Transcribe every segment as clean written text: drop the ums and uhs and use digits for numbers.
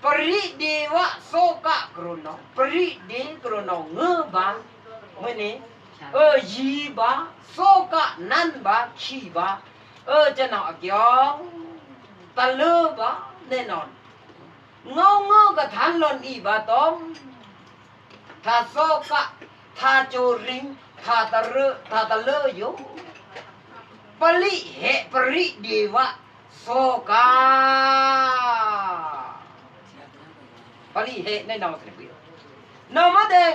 ปริเดวะโซกะกรุณาปริเดกรุณาเงบาเมื่อนี้ยีบาโซกะนันบาขีบาจะนอกยองตะลือบาแน่นอนเงากะทันลนอีบาตอมถ้าโซกะถ้าโจริงถ้าตะลือถ้าตะลืออยู่ปริเหปริเดวะโซกาปริเหแน่นอนสิพี่นอมาเดง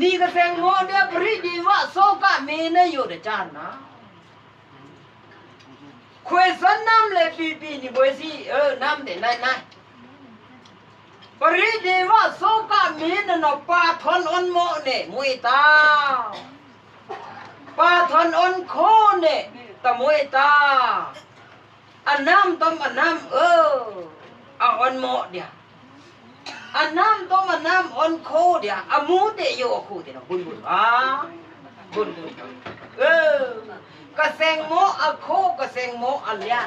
นี่ก็แสงโมเดปริเดวะโซกะเมเนอยู่เดจานนะควยสันน้ำเลยปีนี่บวยสิน้ำเดนายปริเดวะโซกะเมเนนอปาทอนอนโมเนมวยตาปาทอนอนโคเนตะมวยตาอันน้ำต้มอันน้ำเอาอันโมเดียอันน้ำต้มอันน้ำอันโคเดียอามูเตโยคูเดียบุญบุญกระเซงโมอะโคกระเซงโมอันเลีย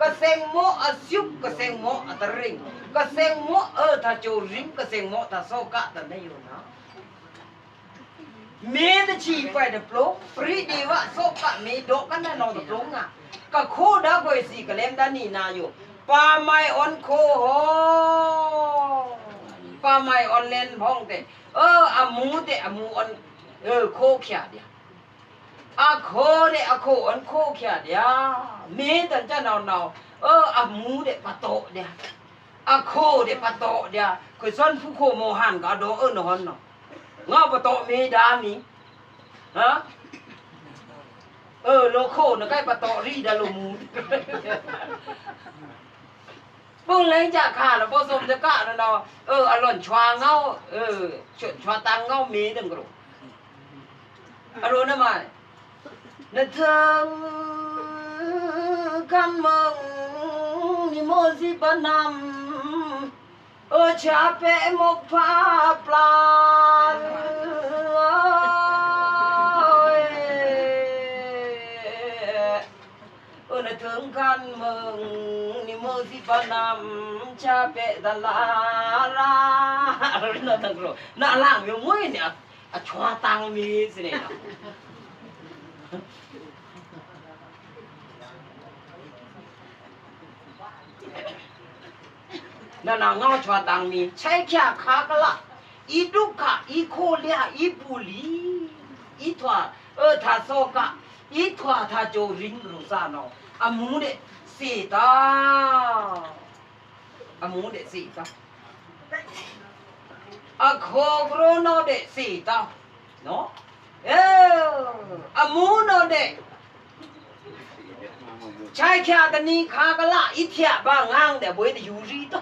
กระเซงโมอะซุปกระเซงโมอะตะริงกระเซงโมถ้าโจริงกระเซงโมถ้าโซกะตะเนอยู่นะเมตชีไปเดปลงปริเดวะโซกะเมดกันนะนอเดปลงอ่ะก็โคดาก็สิกะเลมดานี่นาอยู่ปาไมออนโคโหปาไมออนเลนพ้องเตอามูเตอามูออนโคขยาเดียอาโคเดอาโคออนโคขยาเดียเมตันจะนาวอามูเดปะโตเดียอาโคเดปะโตเดียคือซ่อนผู้โคโมหันกะโดนอนเนาะงาปะโตเมดานี่ฮะโลโคนะใกล้ปะโตรีดาโลมูปุ้งเลยจะขาแล้วพอสมจะกะนะเนาะอร่อนชวาเงาชวาตังเงามีตึงกรุอร่อยนะมานะเธอกันมึงนิมนต์สิปนำชาเปมกพาปลานะถึงกันมึงนิมนต์สิปนำชาเปตลาลานะตั้งกรุน่าล่างอยู่มุ้ยเนี่ยชวาตังมีสิเนี่ยนั่นน่ะเงาชวาตังมีใช้แค่ขากะละอีดุกะอีโคเลียอีปุลีอีทวาถ้าโซกะอีทวาถ้าโจริงรุซาโนอามูเดสีตาอามูเดสีตาอาโคโกรโนเดสีตาเนาะอามูโนเดใช้แค่ตอนนี้ขากะละอีเทียบ้างางแต่บ่ได้อยู่รีต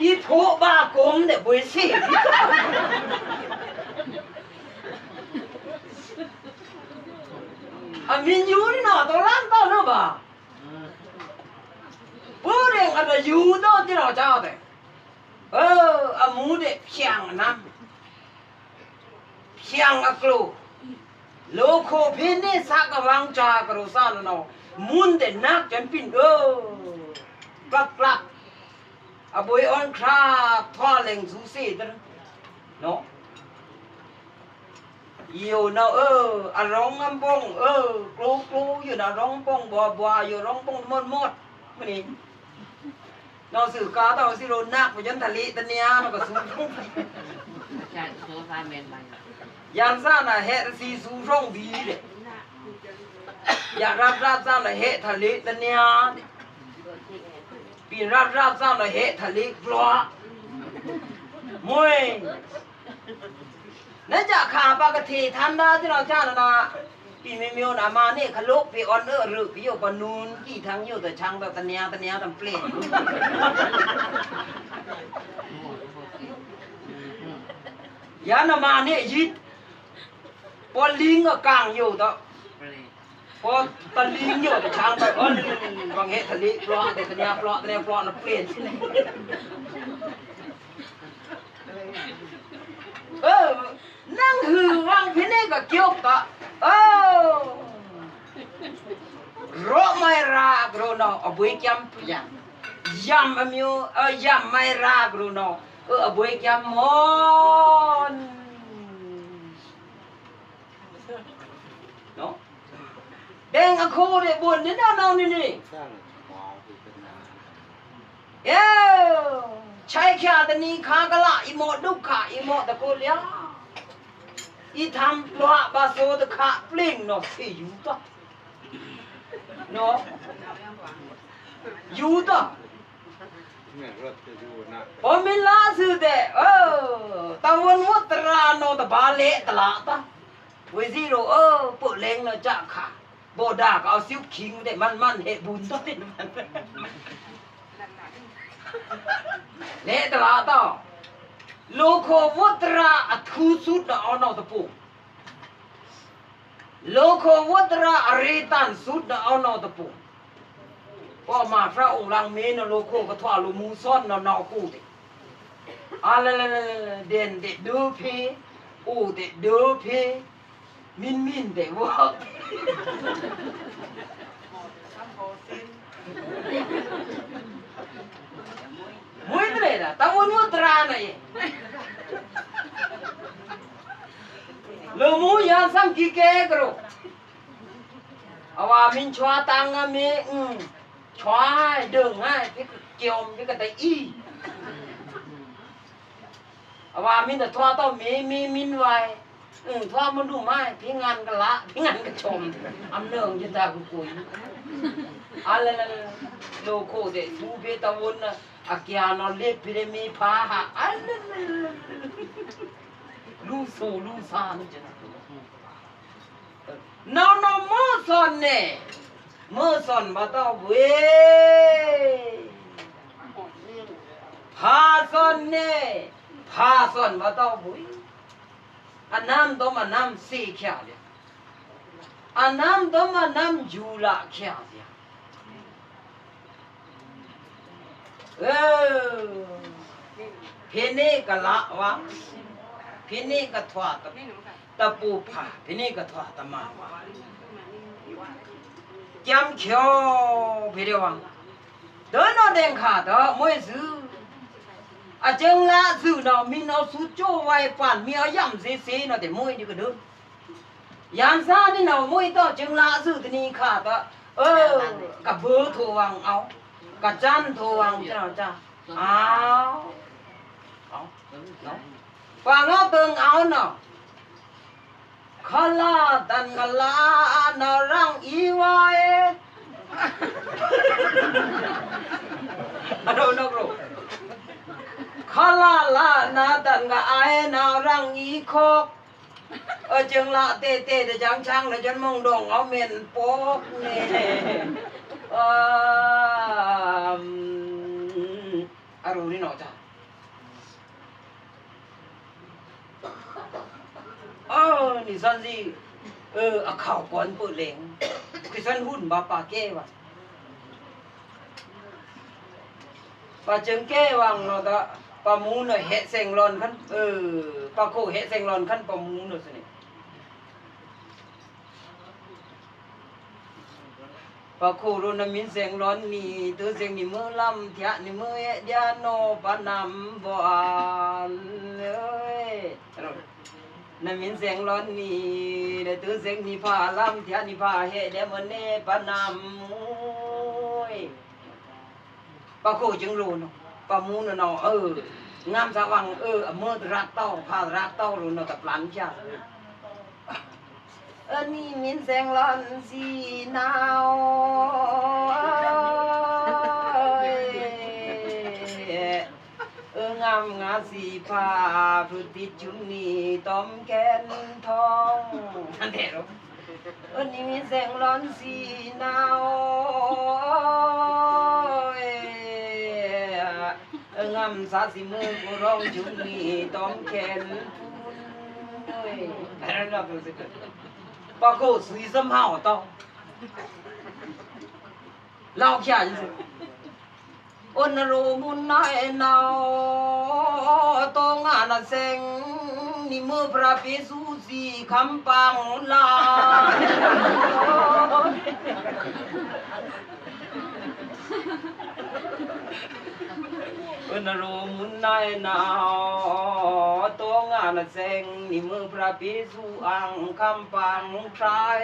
อีโผบ้ากลมแต่บ่ได้สิอามินยูนี่เนาะตอลันตอเนาะบ่ปูเร่งอะยูโตที่เราเจ้าแต่อามูเดเพียงนะเพียงอะกลูโลโคพินนี่สักวังจากรุสานเนาะมุนเดนักจนปินปลักอาบุยออนคราท่อเล็งสูสีตระเนาะอยู่เนาะอะร้องงำปงกลูอยู่นะร้องปงบัวอยู่ร้องปงมดมื้อนี้เนาะสื่อกาต้องสิโรนักไปจนทะเลตะเนียมันก็สูงใช่โซฟาเมนไปยันซ่าน่ะเฮ็ดสีสูร่องบีเด้อยากรับซ่าน่ะเฮ็ดทะเลตะเนียปีรับซ่าน่ะเฮ็ดทะเลกลัวมวยนั่นจะขาปากทีทันดาที่เราจ้านะปีเมียวนะมาเนี่ยขลุกปีอ่อนหรือปีโยปนูนกี่ทั้งโยแต่ช่างแบบตะเนียตำเปลี่ยนยานามาเนี่ยยิดพอลิงก็กลางอยู่ต่อพอตะลิงอยู่แต่ช่างแบบบางเหตุทะเลปลอกแต่ตะเนียปลอกน่ะเปลี่ยนที่ไหนนั่งหือวังพี่นี่ก็เกี่ยวกับโรไม่รัก ကရောနော်အဘွေကံပြယမ်အမျိုးယမ်မိုင်ရာကရောနော်အဘွေကံမောန်နော်ဒင်အခုတွေဘုန်းနေတော့နေနေใช้แค่ตนีคากละอิโมดุขะอิโมตะโกเลียอีทำตัวบาโซตะขะปลิ้งเนาะสิอยู่ตะเนาะอยู่ตะพอมิลาสือเตตะวันมุตราโนตะบาเลตะละตะเวซิโรปุเลงเนาะจะค่ะบ่ดาก็เอาซิวคิงได้มันเฮ็ดบุญตะติมันเละตะละตะโลโควุตราอทูสุดเอาเนาะตะปูโลโควุตราอริตันสุดเอาเนาะตะปูพอมาพระองค์ลังเมนโลโคก็ทว่าโลมูซ่อนเนาะกูติอะละเด่นเดดูเพโอเดดูเพมินเดวะมวยเลยล่ะตะวันมุตราน่ะเยโลมูยาสังกิเกกโรอวามินชวาตังอะเมชวาเดิงให้พี่เกียวพี่ก็ตะอีอวามินตะทวาต้อมินไว้ทว่ามันดูไม้พี่งานกันละพี่งานกันชมอำเนิงจิตากุยอะไรโลโคเดทูเบตาวนอากิยานอเลพิเรมีพาหะอะไรลูโซลูซานจิตนอนมอซอนเน่มอซอนมาต้อเวพาซอนเน่พาซอนมาต้อเวอันน้ำต้มอันน้ำสีเขียวเลยอันน้ำต้มอันน้ำยูละเขียวเลยเพนี่ก็ละวะเพนี่ก็ทวดตะปูผาเพนี่ก็ทวดตะมาวะจำเขียวเพเดียววังเดินเอาเด้งขาเถอะมวยซื้ออาเจงละซื้อเนาะมีเอาสุโจไว้ปั่นมีเอาย่ำซีเนาะแต่มวยนี่ก็เดินยามซ่านี่เนาะมวยต่อเจงละซื้อตะนี่ขาเถอะกับเบอร์โทรวังเอากับจันโทรวังเจ้าจ้าเอาเนาะฟังเอาเติงเอาเนาะขลาตันกะลานารังอีวายอะโดนกรูขลาลานาตันกะไอนารังอีคอกจึงละเตแต่จังช่างแล้วจนมองดงเอาเม่นโป๊กนี่อารู้นี่เนาะจ้ะนี่สันสิเอาข่าวก่อนเปิดเหลงคือสันหุ่นบาปาแก้วะปาจึงแก้วังเนาะตะปามูนเฮเซงรอนคันปาโคเฮเซงรอนคันปามูนเนาะสินี่ปาโครุนมินเซงรอนนี่ตัวเซงนี่มือลำเถียนี่มือเยาโนปานำบ่านเลยน้ำมินเสียงร้อนนี่เดี๋ยวตื้อเสียงนี่พาลำเทียนี่พาเฮเดี๋ยวมันเน่ปานำมวยปะโคจึงรู้เนาะปะมูนเนาะงามสว่างเมื่อรักเต้าพารักเต้ารู้เนาะกับหลานจ้านี่มินเสียงร้อนสีหนาวงามงาสีผ้าพุทธิจุนีต้มแกนทองนั่นเด้อนี่มีแสงร้อนสีหนาวงามสาสีมือกูร้องจุนีต้มแกนอะไรนะตัวสิปะโกสุยสมหาวต้อเล่าแค่นี้สิอนรูมุนนายนาตองอานาเซงนิมพระปิสุสี สีคำปังลานโรมุนนายนาตัวงานเซงนี่มือพระปิสุอังคำปังไทย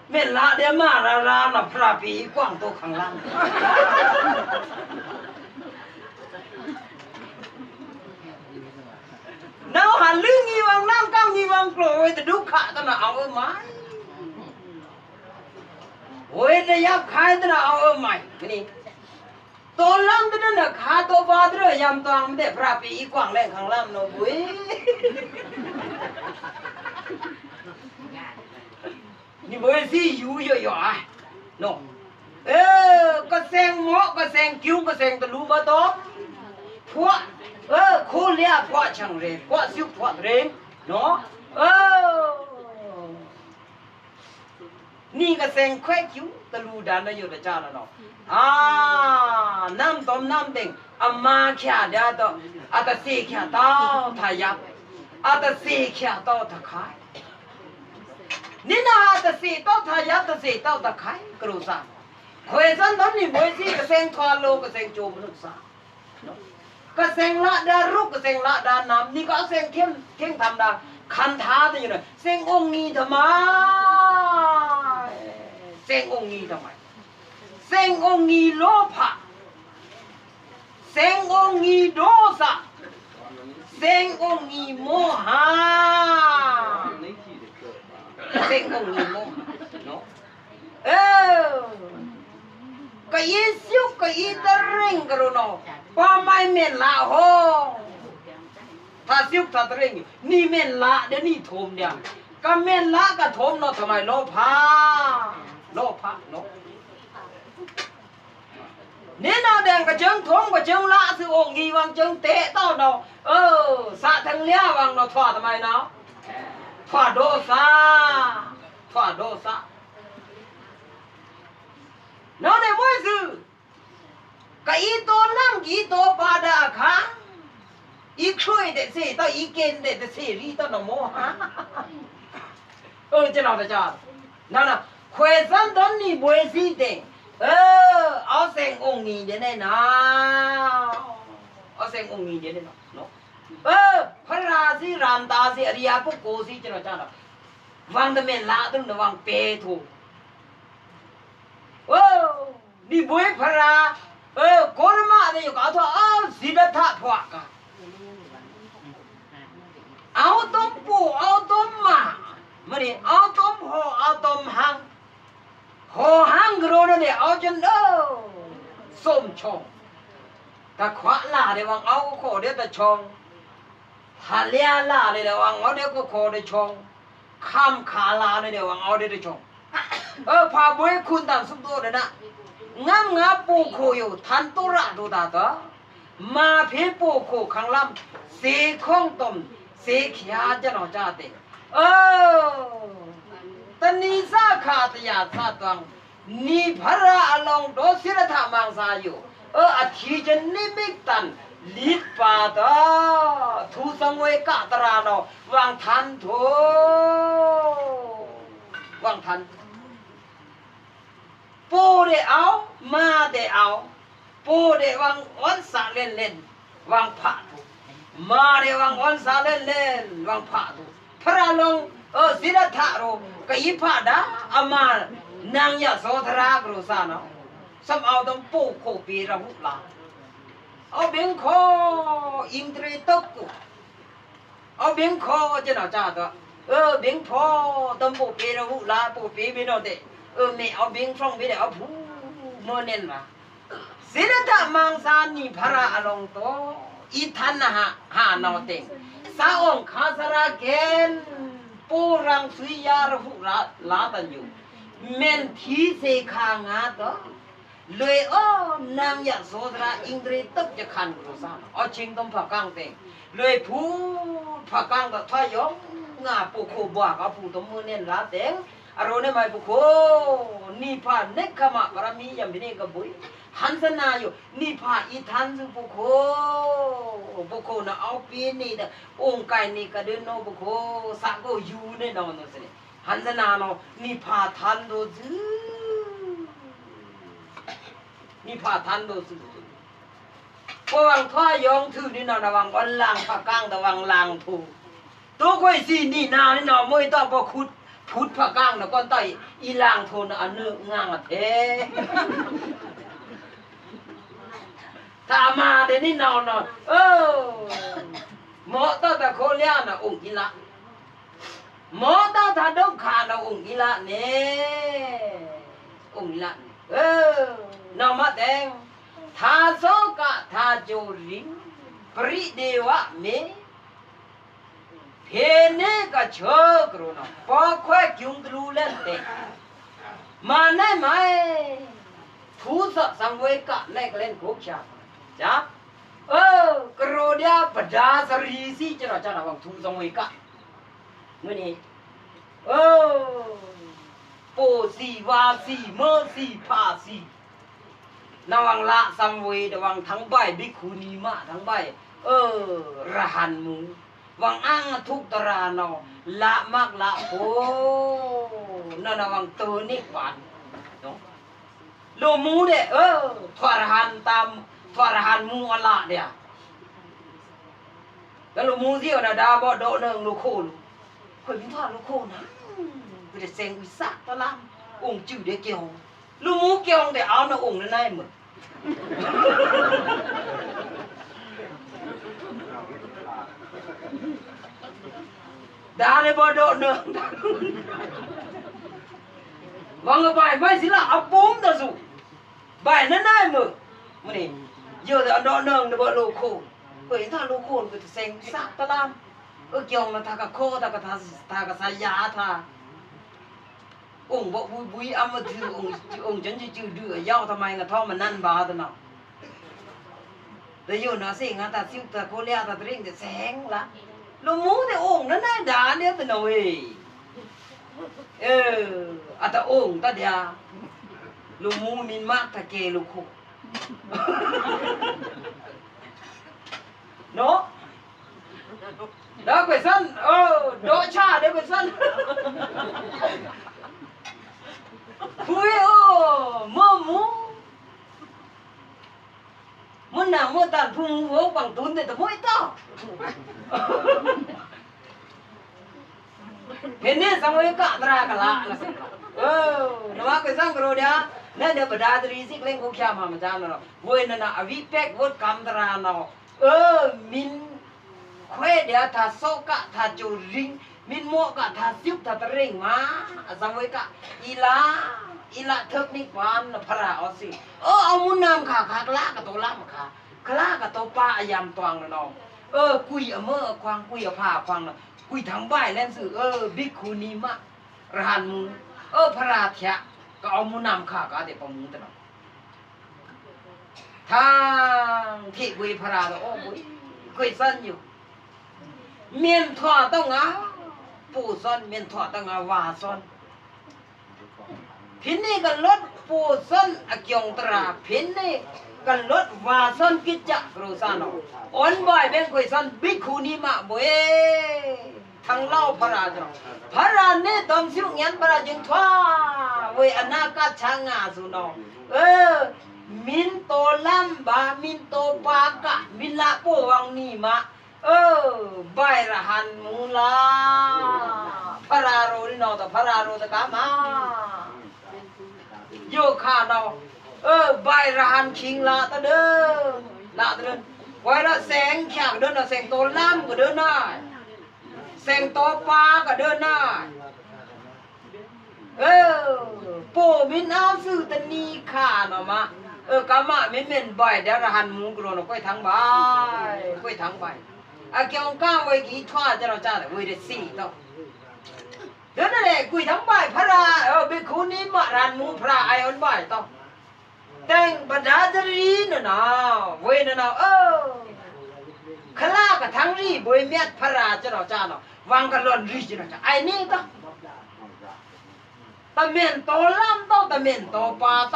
เม่ละเดี๋ยวมารารานะพระปีกว้างตัวข้างล่างน้าหันลึงงีวังน้ำก้าวงีวังโกรยแต่ดุขะตั้งแต่เอาไหมโอ้ยแต่ยับขายตั้งแต่เอาไหมนี่ตัวล่างตั้งแต่ขาตัวบาดเลยยำตัวไม่ได้พระปีกว้างแรงข้างล่างโน้บุ้ยนี่เบอร์ซี่อยู่เยอะๆอ่ะโน่ก็แซงหมอก็แซงคิ้วก็แซงตะลุมาตัวพวกคู่เลี้ยพวกช่างเร่พวกซิวพวกเร่เนาะนี่ก็แซงแควคิ้วตะลุดานได้อยู่แต่จ้าแล้วเนาะน้ำต้มน้ำเด้งอามาแค่เดียวต่ออาตสีแค่ต่อทายับอาตสีแค่ต่อทาขายนี่นะอาตสีต่อทายับอาตสีต่อทาขายกรุษาเคยสันตอนนี้มวยซี่ก็แซงทวารโลก็แซงโจมนุษย์สาก็แซงละดารุกก็แซงละดาน้ำนี่ก็แซงเข้มทำดาคันท้าตัวอยู่เลยแซงองค์นี้ทำไมแซงองค์นี้ทำไมแซงองค์นี้โลภะแซงองค์นี้โดสะแซงองค์นี้โมหะแซงองค์นี้โมหะเนาะก็ยิ่งซิวก็ยิ่งตะริงกระโนป้าไม่เม่นละโหถ้าซิวถ้าตะริงนี่เม่นละเดี๋ยวนี่โถมเนี่ยก็เม่นละก็โถมเนาะทำไมโลภะเนาะนี่นาแดงก็เจิงโถมก็เจิงละสิองค์อีวังเจิงเตะต้อเนาะสะทั้งเลี้ยวังเนาะทอดทำไมเนาะทอดโดซะnó này mới dư cái to năm cái to ba đà khá ít khơi để xì tao ý kiến để xì đi tao nó mua hả chứ nào để cho nào khỏe dân đó ni bồi gì để áo sen ông nghỉ đến đây nào áo sen ông nghỉ đến đây nào phải ra gì làm ta gì đi à cô gì chứ nào cho nào vang đâm men lạ đâm vang pe thủ đi bơi phải ra có mà đây có thôi gì đã thạ thoa cả áo tômปูáo tôm mà đi áo tôm hồ áo tôm hang hồ hang rồi đó để áo chân đâu xôm chồng ta khóa là để vang áo khổ để ta chồng hà lia là để vang áo để có khổ để chồng kham khá là để vang áo để chồngพาบุ้ยคุณตามสุดตัวเลยนะงาปูโคอยู่ทันตุระดูตาตัวมาพิปูโคขังลำสีข้องต้มสีเขียจะหนอจ้าเตตนีสาขาตยาสาตังนีพระอลงโดศิรธามังสาอยู่อธิจนิมิกตันลิดปาตาทูสังเวกะตราโนวางทันโถวางทันปูเดเอามาเดเอาปูเดวังอ้อนสาเล่นเล่นวังผาตุมาเดวังอ้อนสาเล่นเล่นวังผาตุพระลงศิรธาโรกยิพาดาอามานางยะโสธรากรุสานะสำเอาต้องปูโคปีระหุลาเอาเบงคออินทรีตกุเอาเบงคอจะน่าจ้าตัวเบงพอต้องปูปีระหุลาปูปีไม่โนเตไม่เอาเบงฟองไม่ได้เอาผู้เมื่อเน้นมาศิลธรรมังสานีพระอลงโตอีทันนะหานอเต็งสาองคาสระเกนปูรังสุยาระหุลาตันอยู่เมนทีเสขางาตัวเลยนางยะโสธราอิงเดรตึกจะขันกุศลเอาชิงต้มผักกังเต็งเลยผู้ผักกังก็ทอยงงาปูโคบัวก็ผู้ต้มมือเน้นลาเต็ง อารมณ์เนี่ยไม่บุคคลนิพพานเนกขมะปรมียามนี้ก็บุยหันสนาอยู่นิพพานอีทันสุบุคคลนะเอาปีนี่เด้อองค์กายนี่ก็เดินโนบุคคลสักก็อยู่ในนอนนั่นสิหันสนาเนาะนิพพานทันโดซึนิพพานทันโดซึพวังท้อยองถือนี่เนาะระวังวันลางภาคกลางระวังลางถูตัวก้อยสินี่นานี่เนาะมื้อต้องบ่ขุดพุทธภาคกลางเนาะก่อนใต้อีลางโทนอันนึงงางอะเทถ้ามาเดี๋ยวนี้เนาะหมอต้าตะโคเลียนะองค์กิละหมอต้าถ้าดงขานะองค์กิละเนี่ยองค์กิละนามะแดงทาโซกะทาโจริปริเดวะเมเพเนกะเชกรุนะปอควะกิุงตรูเลนเตมาไหนไหมทูสะสังเวกะในกเล่นกุกชาจ้ะกรเดียปดาสรีสีจะเราจะระวังทูสังเวกะมื้อนี้โปสีวาสีเมอสีพาสีระวังละสังเวระวังทั้งใบบิกขุนีมะทั้งใบระหันมูวังอ้างทุกตราเนาะละมากละโอ้นั่นระวังตัวนิพพานเนาะโลมูเนี่ยทวารหันตามทวารหันมูอละเนี่ยแล้วโลมูเสียวนะดาบ่โดเนึงโลโคนข่อยมีทอดโลโคนนะก็จะเซงวิสักตะลำองค์จื่อได้เกี่ยวโลมูเกี่ยวแต่เอานะองค์นั่นได้หมดดาเลยบ่โดเนึงวังไปไม่สิละเอาปุ้มตะสุใบนั่นได้มื้อนี่เยอะแต่โดเนึงบ่โลโคเปิดถ้าโลโคก็จะเซงสักตะลำเกี่ยวนะทากะโคทากะทากะสายาทาองค์บ่บุยเอามาถือองค์จันจะจื้อดื้อยาวทำไมกะท้อมันนั่นบาตะเนาะแต่อยู่นะสิงะตาซิวตะโคเลียตะตริงจะแสงละลูมูแต่องค์นั้นน่ะดาเนี่ยตะเนาะเว้ยอะตะองค์ตะเดียลูมูมินมากตะเกลูกโคเนาะđó quỷ sân đỗ cha đấy quỷ sân vui mơ mú muốn nào mua tàn phung vô bằng tún thì tao mỗi to thế nên xong rồi cả ra cả lạ là nó mà quỷ sân rồi đấy nên nếu mà đa thì xích lên cũng kia mà cha nó vui nó là vi pek vốt cam ra nó min khuê dia tha so ka tha chu ring min mo ka tha siu tha ring ma samwe ka ila thuk ni pan phara osi amun nam kha kha kla ka to lam kha ka to pa ayam twang no kui amer kwang kui apha kwang no kui thang bai len su bhikkhu ni ma rahan mu phara thya ka amun nam kha ka de pa mu ta no thang thi kui phara do bui kui san yu miền thọ tông á phủ xuân miền thọ tông á hòa xuân phiến này gần lót phủ xuân à kiong tra phiến này gần lót hòa xuân kít chặt rồi sao nó ôn bài bên quầy xuân bích khu ni mạ bôi thằng lau phara nè tôm siêu nhắn phara chừng thoa với anh ca chang ngà rồi nó min to lam ba min to ba cả min la po wang ni ma bai rahan mula pararo ni no ta pararo ta ka ma yo kha no bai rahan king la ta de quay đó sen chạc đơn là sen to lam của đơn này sen to pa của đơn này po min áo sư tân ni kha nó mà cá mạ mình bài đã là hành muốn rồi nó quay thắng bài à kiểu cao với kỹ thuật cho nó cha lại với để xì thôi đó là để quỳ thắng bài phát ra bên khu ní mà hành muốn phát ra ai ấn bài thôi tên bà đá ra đi nữa nào với nữa nào khá là cả thắng đi với mẹ phát ra cho nó cha nó vang cả lần đi cho nó cha ai nè tao ตะเมนโตล่ำโตตะเมนโตปาโต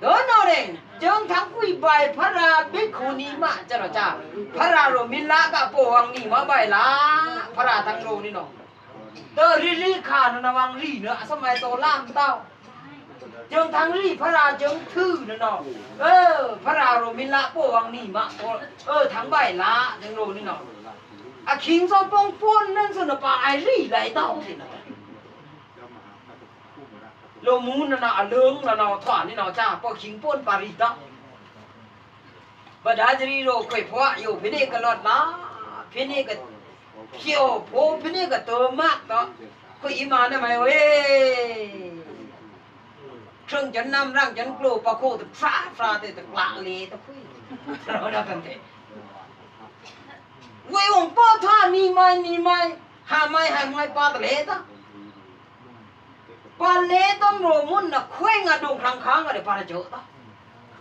เดินเอาเองจึงทั้งกุยใบพระราบิคูนีมาเจ้าจ้าพระราโรมิลากะโปวังนี่มาใบละพระราทั้งโรนี่น้องเตอรีขานะวังรีเนาะสมัยโตล่ำเต้าจึงทั้งรีพระราจึงทื่อนะน้องพระราโรมิลาโปวังนี่มาทั้งใบละทั้งโรนี่น้องอะคิงซอปองปนนั่นสนปาไอรีไหลเต้าสินะโลมูนน่ะเลื้งน่ะถอนนี่จ้าพอขิงป่นปาริตะบดาจรีโรค่อยพออยู่พี่นี่ก็ลดนะพี่นี่ก็เขียวโพพี่นี่ก็เติมมากเนาะค่อยอีมาได้ไหมเว้ยเครื่องจันน้ำร่างจันกลัวปะโคตะฟราแต่ตะกละเลตะคุยเราได้กันเถอะเว้ยองป้าท่านี่ไม่หาไม่ปาตะเลตะปาเลต้นโรมุนน่ะเคว้งอะดงครั้งค้างอะเดี๋ยวปาเจอตา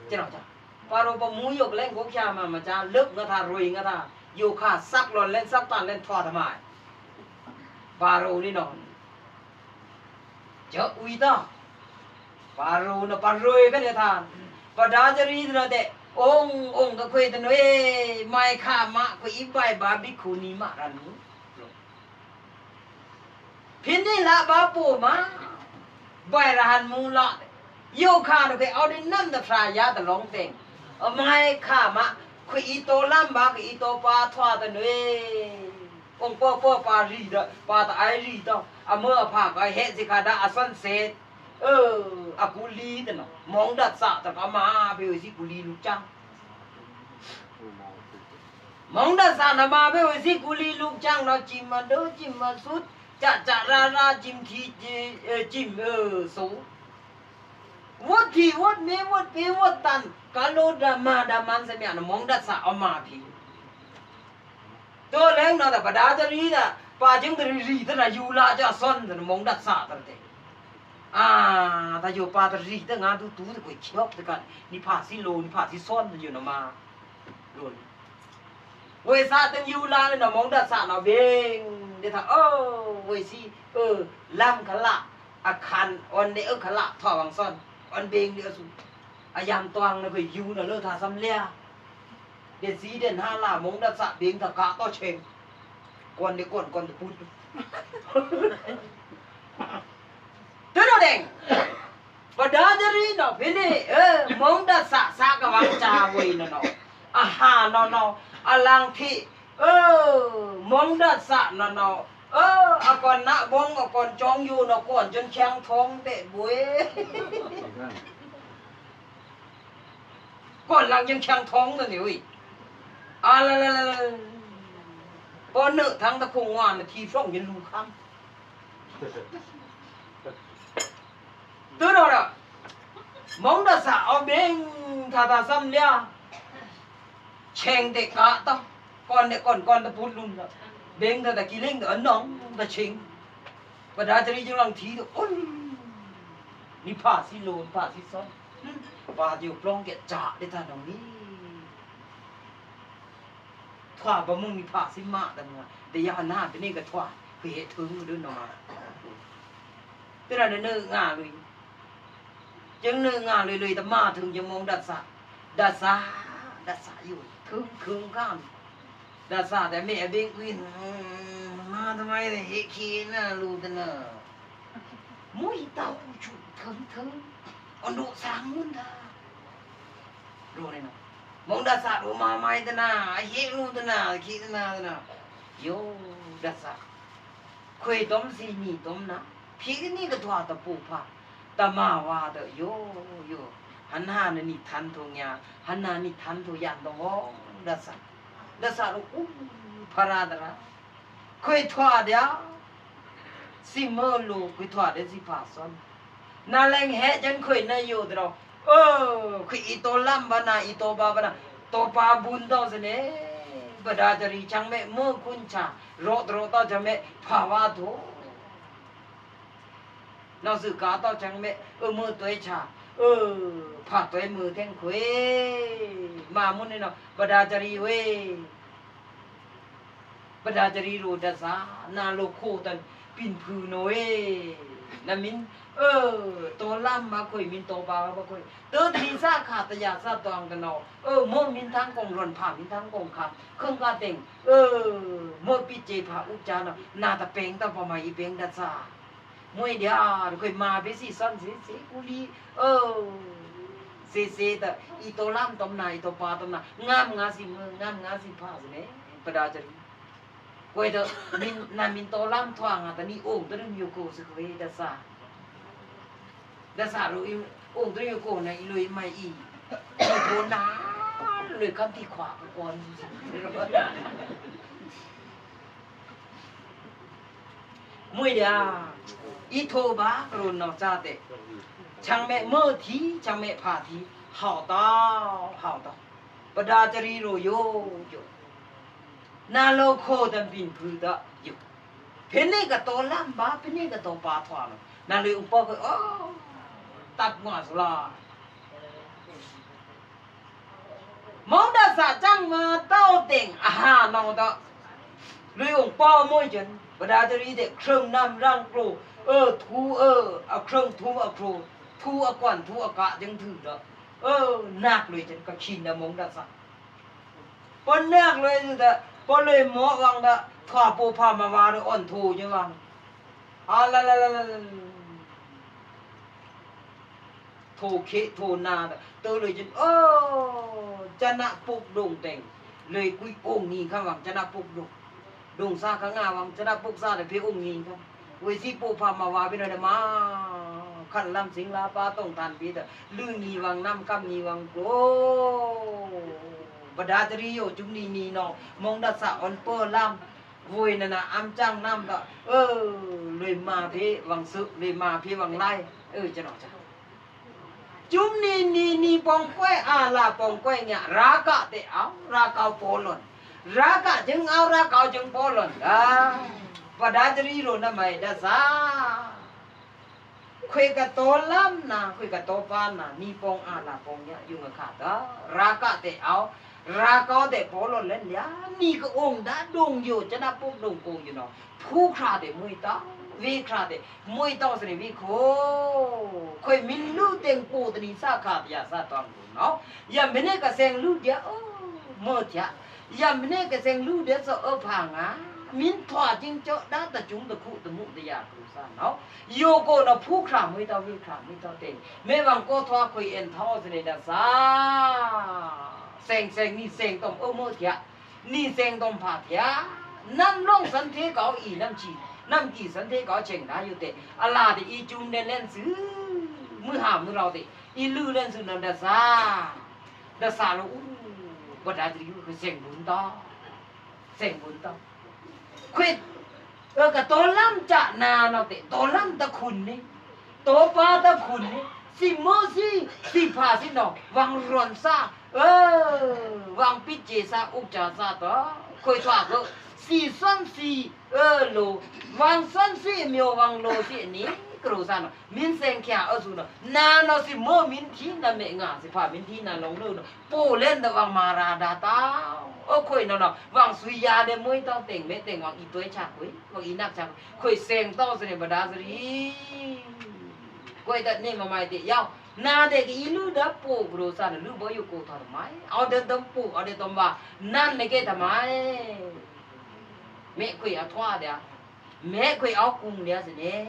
เจ้าจ้าปาโรปมูยกเล่นพวกชามาจ้าเลิกงะท่ารวยงะท่าอยู่ข้าซักหล่นเล่นซักตันเล่นทอดทำไมปาโรนี่นอนเจออุยตาปาโรน่ะปารวยกันเนี่ยท่านปาดาจรีนะเดองก็คุยกันเว้ยไม่ข้ามะก็อีใบบาบิคูนีมารันนูพินนี่ละบาปูมาใบระหันมูละโยคาเนี่ยเอาดินนั่นแต่พรายาแต่ร้องเต็งไม่ข้ามะคุยอีโตล่ำบาคุยอีโตปาทว่าแต่เว้ยองค์พ่อปารีดปาตาไอรีดอ่ะเมื่อภาคไอเฮสิกาดาอสันเซอากุลีแต่เนาะมองดัดสะแต่ก็มาไปวิสิกุลีลูกจังมองดัดสะนะมาไปวิสิกุลีลูกจังเนาะจิมมาเด้อจิมมาสุดจะราจิมทีจิมสูวัดที่วัดเมวัดเปวัดตันกาโลดามันสมัยนะมองดัดสะเอามาพี่ตัวเล้งเนาะแต่ปะดาจะรีน่ะปาจึงจะรีแต่น่ะอยู่ละจะซ่อนแต่มองดัดสะแต่ถ้าอยู่ป่าตะรีตั้งงานตู้ตะกุยชอบตะกันนี่ผ่าสิโลนี่ผ่าสิซ้อนอยู่นะมาโดนเวซาตั้งอยู่ลาเลยนะมองดัดสานะเบงเดี๋ยวถ้าเวซีลำขละอาคารอันเดขละท่อวังซ้อนอันเบงเดียวสุอายามตวังนะไปอยู่นะเลิกท่าซ้ำเลี้ยเด็ดสีเด่นห้าล่ามองดัดสะเบงตะกะต่อเชงก่อนเดี๋ยวก่อนจะพูดตัวเราเด้งปดาจรีเนาะพี่นี่มองดัสสะกวังจาเวยเนาะอาหารเนาะอลังที่มองดัสสะเนาะอากอนนะบงอากอนจองอยู่เนาะก่อนจนแข็งท้องเตะบุ้ยก่อนหลังยังแข็งท้องเลยนี่เว้ยอะไรก่อนเนื้อทั้งตะคงว่านะทีฟ้องยันลูกค้ำตัวเราอะมองดัสเอาเบงท่าซ้ำเลี้ยเชงเด็กกะต้องก่อนตะพูดลุงละเบงท่ากิเลงอันน้องตะเชงประดาจรีจังหลังทีตัวนี่ผ่าสิโลนผ่าสิซ้อนผ่าอยู่ปล้องเกะจ่าได้ท่าน้องนี่ถ้าบะมึงนี่ผ่าสิมาแต่เนี่ยแต่ยาหน้าเป็นนี่ก็ถ้าคือเหตุถึงเดินออกมาตัวเราเนื้องาเลยจังเนื้องานเลยแต่มาถึงยังมองดัดสาอยู่คึงข้ามดัดสาแต่แม่เบ่งวินมาทำไมเนี่ยเฮคีน่ะรู้แต่น่ะมุ้ยเต้าชุดเถิงอันดูสางมุนดารู้เลยนะมองดัดสารู้มาไม่แต่น่ะเฮรู้แต่น่ะคีแต่น่ะโยดัดสาคุยต้มซีนี่ต้มนะพี่นี่ก็ถั่วตะปูผ้าตามาว่าเด้อโยหันหานี่ทันทุงยาหันหานี่ทันทุยันตงดัสะพาราดระคุยถั่วเดียวสิเมลูคุยถั่วเดียวสิพาซอนนาแรงแฮจันคุยนายอยู่ดอกคุยอีโตลัมบานาอีโตบาบานาโตปาบุญต่อสิเนบดาจรีจังเมเมื่อคุณชาโรต่อจะเมภาวะโตเราสื่อกาต่อจังเมมือตัวชาผ่าตัวมือแทงคุยมามุนนี่เนาะบดาจรีเวบดาจรีรูดัสานาโลโคตัน ปิ่นผือโนเอนะมินตัวล่ำมาคุยมินตัวบามาคุยเตอทีซาขาตยาซาตองกันเนาะโมมินทั้งกงรอนผ่ามินทั้งกงขาเครื่องกาเต็งโมปิเจผาอุจานะนาตะเปงตะพอมาอีเปงดัดซามวยเดียคุยมาไปสิซ้อนสิกุลีเซแต่อีตัวล่ำตอมนายตัวปลาตอมนายงามงาสิมืองามงาสิผ้าสิเนี่ยประดาจริคุยเถอะมินนามินตัวล่ำทวางอ่ะแต่นี่โอ่งตัวนึงอยู่กูสิคุยดัดซารู้โอ่งตัวอยู่กูนะอีลุยไม่อีโทนาเลยคำที่ขวาก่อนมวยเดียอีโทบากรุณาจ้าเตช่างแม่เมื่อทีช่างแม่พาทีหาวตาประดาจรีโรโยนาโลโคดันบินพืดะอยู่เพนนี่ก็โตล่ำบ้าเพนนี่ก็โตปาทวานนาเลยอุปก็ตัดหัวสลามองดาสะจังมาเต้าเต่งอาหารนองตะเลยองป้อมวยจนประดาจรีเด็กเครื่องน้ำร่างโกรทูเอาเครื่องทูเอาโกรทูเอาก่อนทูเอากะยังถือเด้อนักเลยจนก็ชินนะมองดาสะปนนักเลยแต่ปนเลยหมอวังดะถอปูพามาวาอ่อนทูจังวังละโทเคโทนาเตอเลยจนจะนะปุกดงเต็งเลยกุยองงี้ข้างวังจะนะปุกดงซาข้างงาวังจะนะปุกซาแต่เพียองงี้ครับเวซีปูพามาวาไปเลยมาขันลำสิงลาปาต้องทานปีแต่ลื่นงี้วังน้ำกำงี้วังโกบดาตรีโยจุนีนีนองมองดัสะออนเปอร์ลำวุยนั่นนะอัมจังน้ำก็เลยมาเพี่วังซึเลยมาเพี่วังไล่จะหนอจ้ะจุมนีปองก้อยอาลาปองก้อยเนี่ยรากะเตะเอารากะโปลอนรากะจึงเอารากะจึงโปลอนบดาตรีโรนะไม่ดัสะคุยกับตัวล้ำนะคุยกับตัวปานนะนี่ปองอาลาปองเนี่ยอยู่กับขาดรากะเตะเอารากาเตะโปลอนเล่นยานี่ก็องค์ดาดงอยู่จะนับปุ๊บดงกูอยู่เนาะผู้คราเตะมวยต้าวิคราเตะมวยต้าสิวิโคคุยมินลูเต็งปูตนีสาขาดยาสาตองเนาะยามเบเนก็เซงลูเดียเมื่อจ้ะยามเบเนก็เซงลูเดียสพังมินถอดจิงเจาะด้าตะจุงตะคุตะมุตะยาคุซาเนาะโยโกนะผู้ครามวยต้าวิครามวยต้าเต็งแม่วังโกทอคุยเอ็นทอสิเนดาซาเซงนี่เซงตอมเมื่อจ้ะนี่เซงตอมผาจ้ะนั่งลงสันเทเกาอีน้ำจีน้ำกี่สันเทเกาเชงได้อยู่เตะอาลาเตอีจุงเล่นซื้อมือหามมือเราเตะอีลือเล่นซื้อนั่นดาซาโลบัดดาจิคือเซงบุญต่อควิดกับตัวล้ำจะนาเนาะเตะตัวล้ำตะคุณนี่ตัวปลาตะคุณนี่สิโมสิพาสิเนาะวังรอนซาวังปิเจซาอุกจาซาต่อคุยถว่าก็สี่ซ้อนสี่โลวังซ้อนสี่เมียววังโลสี่นี้กรูซาเนาะมินเซงแค่สุเนาะนาเนาะสิโมมินทีนั่นเมงาสิพามินทีนั่นลงเนาะปูเล่นแต่วังมาราดาตาคุยเนาะวังสุยาเดมวยต้องเต่งเมเต่งวังอีตัวฉากวังอีนักฉากคุยเซงต้องเสนบดาสรีคุยแต่นี่มาไม่ติยาวนาเด็กอีลูดับปูกรูซาเนาะลูบอยกูทำไมเอาเดินดำปูเอาเดินดำว่านั่นไม่เกทำไมแม่คุยเอาทั่วเดียวแม่คุยเอากุ้งเดียวสิเนี่ย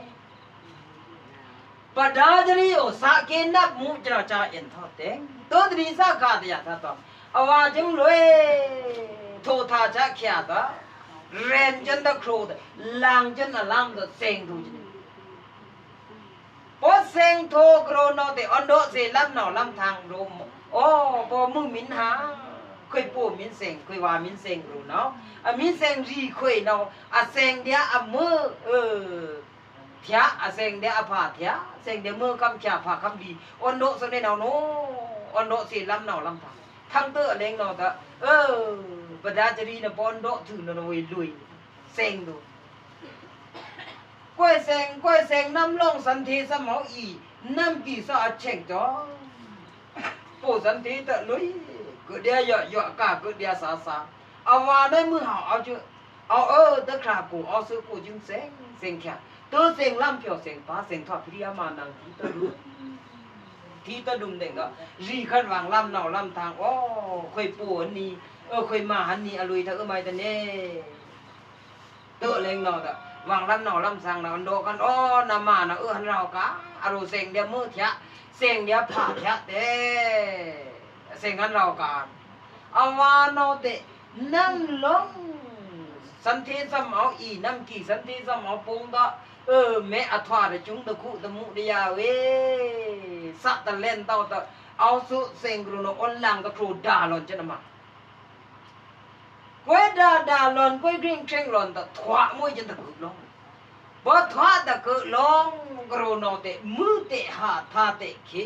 ปดาจรีโอสักเกนับมุจราจาเอ็นทอดเต็งตัวตรีสักขาดยาท่าตอมเอาว่าจังเลยโทธาจักขียตาเรนจันตะครูดลังจันตะลังตะเซงดูจิพอเซงโทกรโนเตอันโดเซลัมนอลัมทางรมพอมึงมินหาคุยปูมินเซงคุยว่ามินเซงรู้เนาะมินเซงรีคุยเนาะเซงเดียมือเถียเซงเดียผาเถียเซงเดียมือคำจ่าผาคำดีอันโดสเนี่ยเนาะโนอันโดเซลัมนอลัมทางทั้งเตอเล้งเนาะแต่ปดาจรีนะปอนโดถือเนาะลุยเซงดูก้อยเซงน้ำลงสันทีสมออีน้ำกี่สะอาดเช็งจ้อปูสันทีแต่ลุยก็เดียเยอะกะก็เดียสาเอาว่าได้มือหาเอาเจอเอาตะขากูเอาซื้อกูจึงเซ เสียงแค่ตัวเสียงล่ำเพียวเสียงป้าเสียงทอดพิริยามานังที่ตะดุมเด็กก็รีขันวางล่ำเนาล่ำทางโอ้ค่อยปวดนี่ค่อยมาหันนี่อลุยเธอไม่แต่เน่ตัวเล็งเนาะแต่วางล่ำเนาล่ำทางเนาโดกันโอ้นามาเนาหันเรากะอารมณ์เสียงเดียวมือเถอะเสียงเดียวผ่าเถอะเด้เสียงหันเรากันเอาว่าเนาะเตนั่งลงสันติสมเอาอีน้ำกี่สันติสมเอาปงก็แม่อัฐวาจุงตะคุตะมุดิยาเวสัตตะเล่นเต้าตะเอาสุเซงกรุโนออนลังก็ครูด่าหล่อนจะนมาก้วยด่าหล่อนก้วยกริ้งเช่งหล่อนตะถวะมวยจนตะกุลงบ่ถวะตะกุลงกรุโนเตมือเตหาทาเตขิ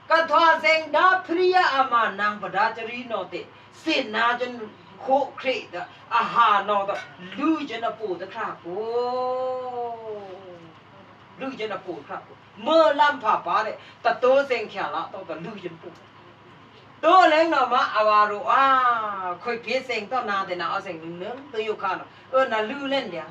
ก็ถวะเซงดาพริยาอามานังปดาจรีโนเตเส้นนาจนโคเครตอาหารนอตลูจนะปูตะครับโอ้ลูจนะปูครับเมื่อลำผ่าป้าเลยตะโตเซ็งแขละต้องตะลูจนะปูตัวเล็กเนาะมาอาวารุค่อยเพี้ยเซ็งต้องนาแต่นาเอาเซ็งเนื้อตัวอยู่ข้างน่ะลูเล่นเดียว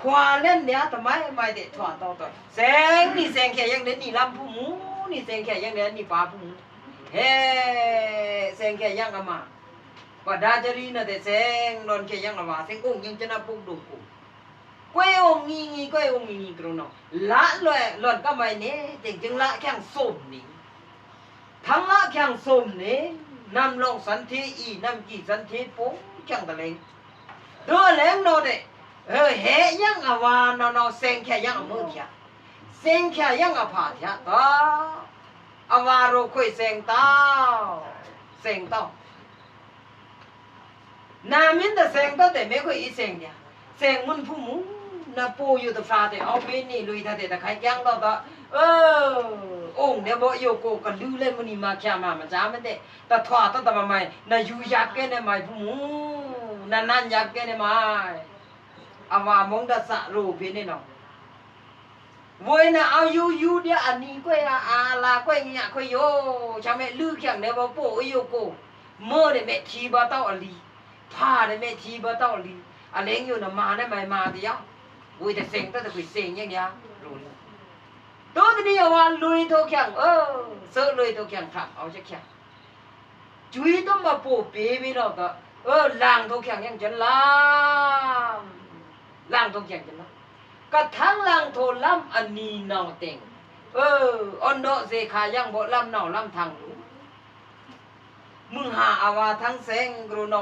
ขวาเล่นเดียวทำไมไม่เด็ดถอดต่อเซ็งนี่เซ็งแค่ยังเด่นนี่ลำผู้หมูนี่เซ็งแค่ยังเด่นนี่ป้าผู้หมูเฮ้เซ็งแค่ยังกันมาว่าดาจารีน่ะแต่เซงนอนแค่ยังละว่าเซงองยังจะน่าปุ๊กดูกูกวยองงี้กวยองงี้กระนอละเลยหล่อนก็ไม่เนี่ยจึงละแข้งส้มนี่ทั้งละแข้งส้มนี่นำลงสันทีอีนำกี่สันทีปุ๊งจังตะเลงตัวเลงนอเดเฮยังอวานนอเซงแค่ยังมือเถียเซงแค่ยังอผาเถียตาอวารุคุยเซงเต้านามินแต่เสียงตั้งแต่ไม่ค่อยอีเสียงเนี่ยเสียงมันผู้หมูน่ะปูอยู่ตะฟ้าแต่เอาไปนี่ลุยท่าแต่ตะไคร้ย่างต่อองเดี๋ยวบอกโยโกกันดูเล่นมันนี่มาแค่มามันจ้าไม่ได้แต่ถอดตั้งแต่มาใหม่น่ะอยู่ยักแกเนี่ยใหม่ผู้หมูนั่นยักแกเนี่ยใหม่เอาว่ามองดัสรูพี่นี่เนาะวันน่ะเอาอยู่เดี๋ยวอันนี้ก็อาลาก็เนี่ยก็โยชาวแม่ลือแข่งเนี่ยบอกปูโยโกเมื่อเดี๋ยวแม่ทีบ้าเต้าอลีพาได้แม่ทีบ่ต้องลีอะเล้งอยู่น่ะมาได้ไม่มาติยะอุ้ยแต่เซ็งแต่คุยเซ็งอย่างเดียวรู้ตัวนี้ว่าลุยโตแข็งเสือลุยโตแข็งครับเอาจะแข็งจุยต้องมาปูปีพี่น้องก็ล้างโตแข็งยังจะล้างโตแข็งจะล้างกระทั่งล้างโทล้ำอันนี้นอเต็งอันโดเสขายังบ่ล้ำนอล้ำทางรู้มึงหาอาวาทั้งเซ็งกรุโน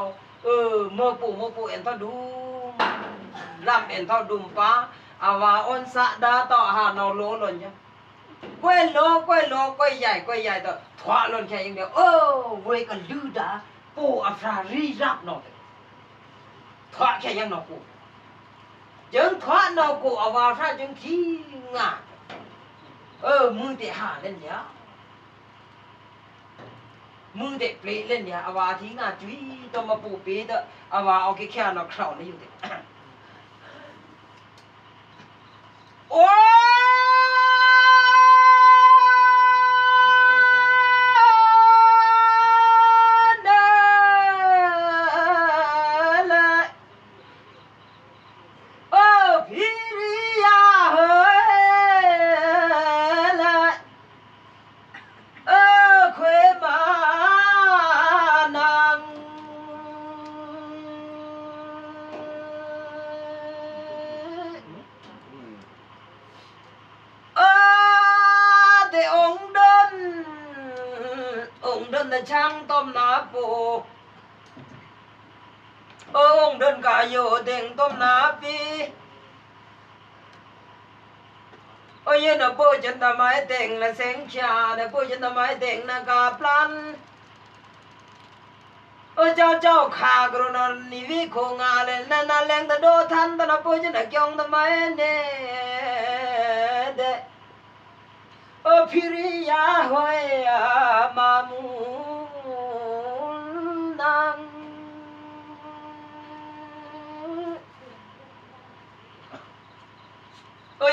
เมื่อปู่เอ็นท่าดูลำเอ็นท่าดุมป้าอาวาอนสะดาต่อหาเนาโลหล่นยังก้อยโลก้อยใหญ่ต่อถวะหล่นแค่อย่างเดียวเว้ยกันลือดาปู่อัฟรารีรับเนาะถวะแค่ยังเนาะปู่จึงถวะเนาะกูอาวาพระจึงขี้งามือเตะหาเล่นเนี้ยมึงเด็กเปลี่ยนเล่นเนี่ยอาวาทิ้งอ่ะจุ้ยต้องมาปูปีเตออาวาเอาแค่นอกเขาเลยอยู่เด็กโอ้เด้อเลยพิริยาเฮ้ยเลยเคยมาแต่ช่างต้มนาปูเดินกายโยเด้งต้มนาปีเย็นปูจันทำไมเด้งละเสียงชาเนี่ยปูจันทำไมเด้งนะกาพลันเจ้าขากรุณานิวิโคงาเลยนั่นแรงตะโดทันตะนะปูจันทะยองทำไมเนี่ยเดพิริยาหอยมามูนัง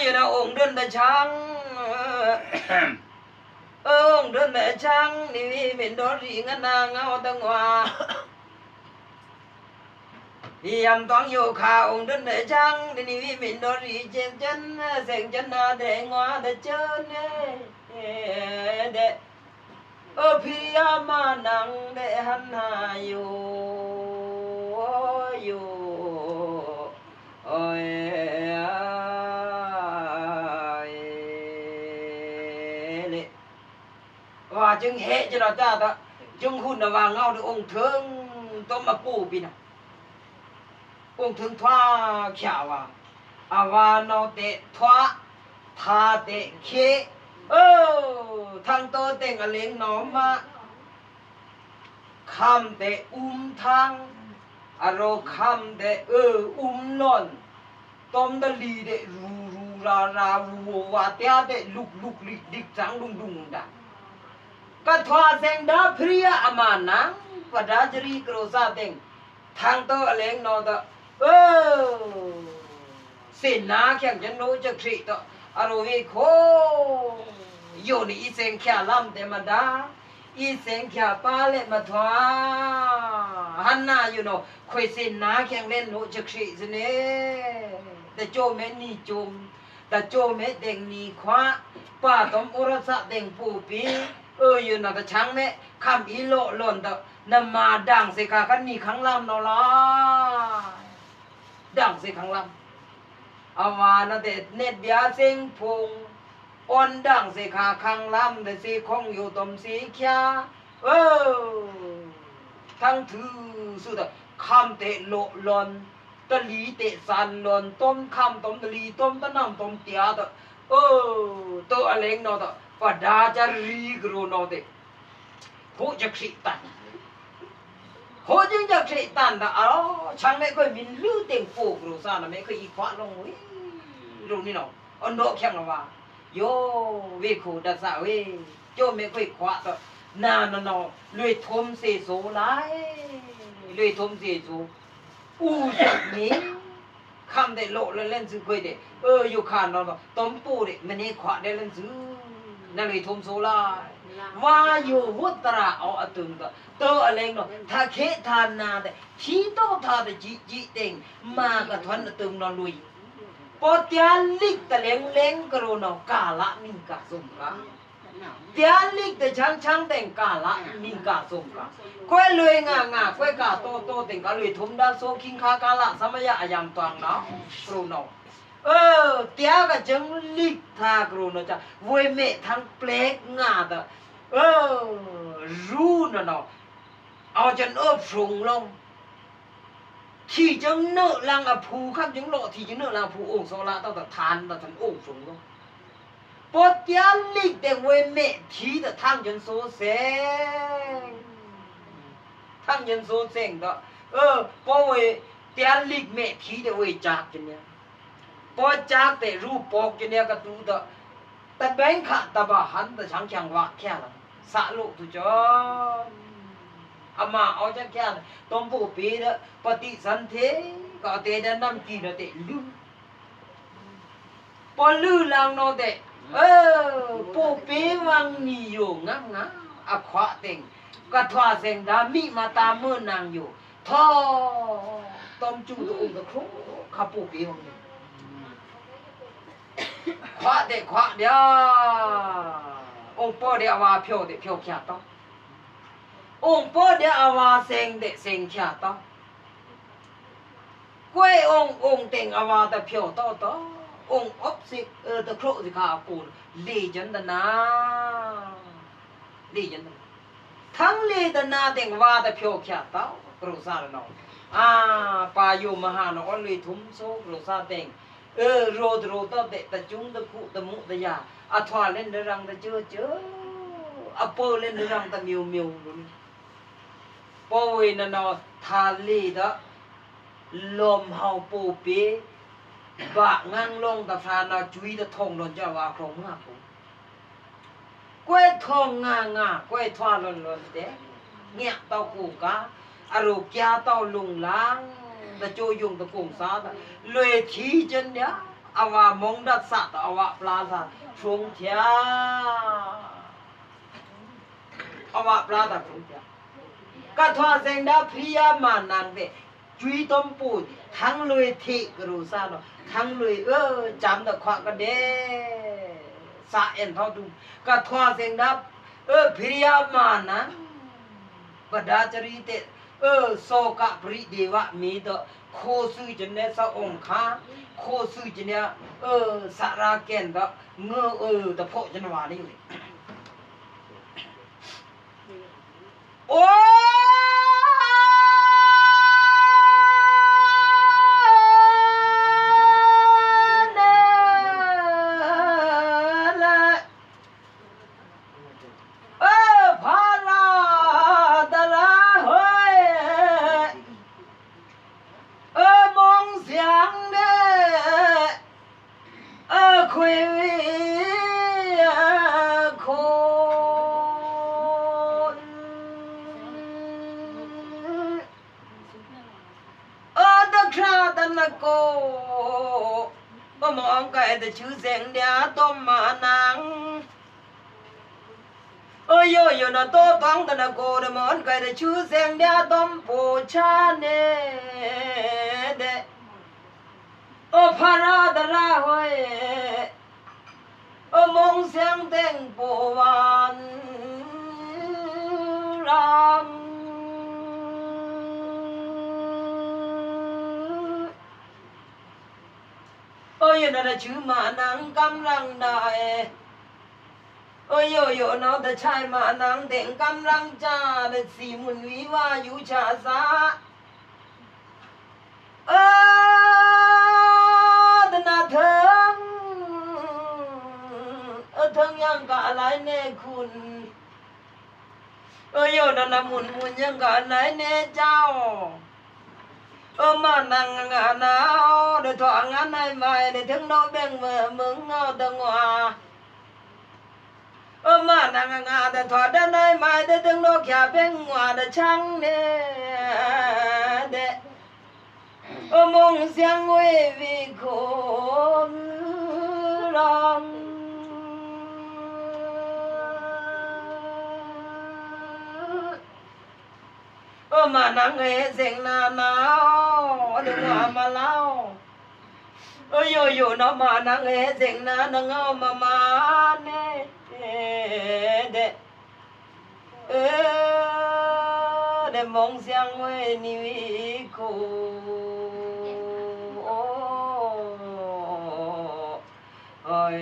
อยู่นะองค์เดินแต่ช่างองค์เดินแต่ช่างนี่เป็นดอรีงันนางเอาตั้งว่า yam toang yo kha ông đất để trăng đi đi mình đó đi trên chân sành chân na để ngoa để chân để ở phía mà nắng để hắn hà yo yo ôi lệ và chứng hệ cho nó cha đó chứng hun là vàng ngao được ông thương tôi mà bù bị nào ông thương thoa khảo à và nó để thoa tha để khế thằng tôi tên là lên nó mà khăm để thang rồi khăm để non tôm đã lì để ru ru ra ru và tia để lục lục lịch địch trắng đùng đùng đã cái thoa sen đó priya amana và đã chỉ có ra tên thằng tôi lên nó đó xin na khen chân nô chắc trị đó rồi vì khô yo ni isen kya lam te mà đã isen kya pa lệ mà thoa hanna you know khơi xin na khen lên nô chắc trị thế nàyแต่โจเมนี่โจมแต่โจเมเด้งนี่ขวาป้าตอมอุรสะเด้งปูปีอยู่น่ะแต่ช้างแม่คำอีโลหล่นแต่นำมาดังสิค่ะคันนี่ขังลำเนาะล่ะดังสิขังลำเอามานะแต่เน็ตเบียเซ็งพงอ่อนดังสิค่ะขังลำแต่สิคงอยู่ตมสีเขียทั้งถือสุดคำเตะโลหล่นตะลีเตะสันหล่นต้มคำต้มตะลีต้มตะน้ำต้มเตียตะตัวอะไรเนาะตะปะดาจะรีกรูเนาะตะผู้จักสิตันผู้จึงจักสิตันตะช่างไม่ค่อยมินลื้อเต็งปูกรูซ่านะไม่ค่อยอีกวะลงวิลงนี่เนาะอันโดแข็งละว่าโยเวโคดัสสะเวโจไม่ค่อยขวะตะนาเนาะลุยทมเสโสหลายลุยทมเสโสจักนี้คำได้โลเล่นซื้อคุยเด้อยู่ขานเราต้มปูเด้มันนี่ขวาได้เล่นซื้อนั่นเลยทมโซลาว่าอยู่วุตระเอาอตึงตัวอะไรเนาะถ้าเคทานนาแต่ที่โตทาแต่จีเต็งมากระทวนอตึงนอนลุยปอเตียลิกแต่เล้งกระโรนกาละมิงกาสมกาเตียลิกแต่ช่างแต่งกาละมิงกาสมกาก้อยเลยงาก้อยกาโตแต่งกาเลยทุ่มดาโซคิงคากาละสมัยอายามตังเนาะกรูนเตียก็จังลิกทากรูนจ้ะเวยเมทั้งเปลกงาตะรู้นะเนาะเอาจนสูงลงที่จังเนื้อลังอภูครับจังโลที่จังเนื้อลังภูองค์โซลาตั้งแต่ทานตั้งแต่องค์สูงลงปอเตียลิกแต่เวยเมที่แต่ทางจนโซเซงทางจนโซเซงก็ปอเวยเตียลิกเมที่แต่เวยจากจนเนี่ยพอจากแต่รูปปอกจนเนี่ยก็ดูแต่แบงค์ขาตะบะหันแต่ช่างว่าแค่ละสะลุตุจอนอามาเอาจะแค่ต้มปูปีเด้อปฏิสันเทก็เตะน้ำกินเตะลืมพอลือลังโนเตปูปีวังนิยงงะอะขวะเต็งก็ทว่าเซงดามีมาตามมือนางอยู่ท่อต้มจุตุงก็ครุข้าปูปีวังขวะเดียวองค์พ่อเดียวว่าเพียวแค่ต้ององค์พ่อเดียวว่าเซงแค่ต้องก้วยองค์เต็งว่าแต่เพียวต่อองค์อบสิตะโครสิขาปูลีจันตนาทั้งลีตนาเต็งว่าแต่เพียวแค่ต้องกรุษาเนาะปายุมหานครลีทุ่มโซกรุษาเต็งโรดต่อเตะตะจุงตะคุตะมุตะยาอาทวาเล่นเรังตะเจออาเปเล่นเรังตะมิวลุนปอเวนนอทาลีตะลมเฮาปูปีบะงังลงตะฟานาจุยตะทองโดนจะว่าคงงาปูกวยทองงากวยทวาลนเตะเงียเตากูกาอรุกยาเตาลุงล้างตะโจยุงตะกงสาตะเลยทีจนเนี่ยอาวามงดัดสัตอาวาปลาสะชงเทียอาวาปลาตะชงเทียก็ทว่าเซงดาพริยามานังเต จุยต้มปูทั้งเลยทิกรู้ซะเนาะทั้งเลยจำตะขวะก็เด้สะเอ็นเท่าดูก็ทว่าเสียงดับพิริยามานะบดาจริเตโซกะปริเดวะมีตะโคสุจเนสะองคาโคสุจเนสาราเกนก็เงตะโพจันวานี่เลยโอ้มองไก่แต่ชื่อเสียงเดียต้มมานังโยโย่นะโตตังตะนะโกเดมอนไก่แต่ชื่อเสียงเดียต้มปูชาเนเดพาราดราหอยมองเสียงเต็งปูวันรังโยนั่นชื่อมานังกำลังได้โยโย่น้องแต่ชายมานังเต่งกำลังจ้าแต่สีมุนวิวาอยู่ชาซาแต่น่าเถิงเถิงยังกะอะไรเน่คุณโยนั่นมุนยังกะอะไรเน่เจ้ามานังงานเอาเดี๋ยวถอดงานให้ใหม่เดี๋ยวถึงโนเบ่งมือมึงเอาตังว่ามานังงานเดี๋ยวถอดได้ใหม่เดี๋ยวถึงโนแค่เบ่งว่าเดี๋ยวช่างเนี่ยเดี๋ยวมงเสียงเววีคนร้องมานังเสียงนาหนาวดึงว่ามาเล่าโยน้องมานังเสียงนานังเอามาเน่เดมองเสียงเวนิวิคูโอ้ย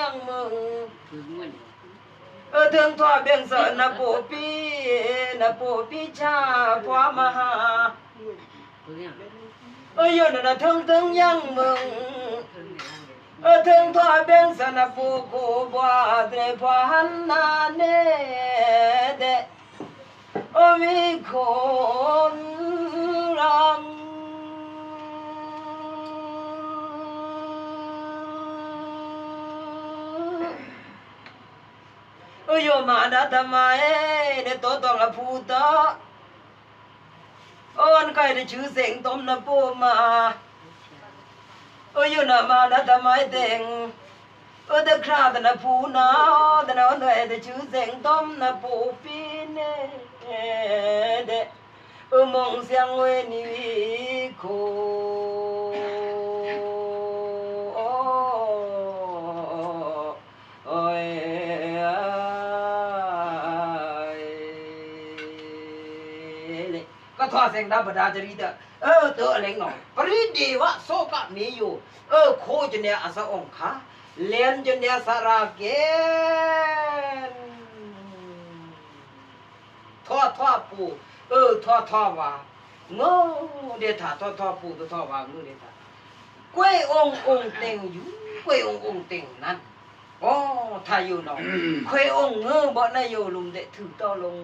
ยังมึงถึงทอเบียงเสนนะปูปีชาพวามหาโยนั่นถึงยังมึงถึงทอเบียงเสนปูกูบัวเตรพหันนาเนเดวิคนรังโยมาดาทำไมเดี๋ยวตัวต้องละพูดต่ออันใครได้ชื่อเสียงต้มนะปูมาโยน่ะมาดาทำไมเต็งเด็กคราแต่นะพูนะแต่นะวันไหนได้ชื่อเสียงต้มนะปูปีเน่เดมองเสียงเวนิโคก็ทอเสียงดับบดาจริตเตออะไรหน่อยปริเดวะโซกะมีอยู่โคจเนียอาสะองค่ะเลียนจเนียสาราเกนทอปูทอว่าเงเดถาทอปูทอว่าเงเดถากวยองเต็งอยู่กวยองเต็งนั้นถ้าอยู่หนองกวยองเงบ่นายอยู่ลุมเดถือต่อลง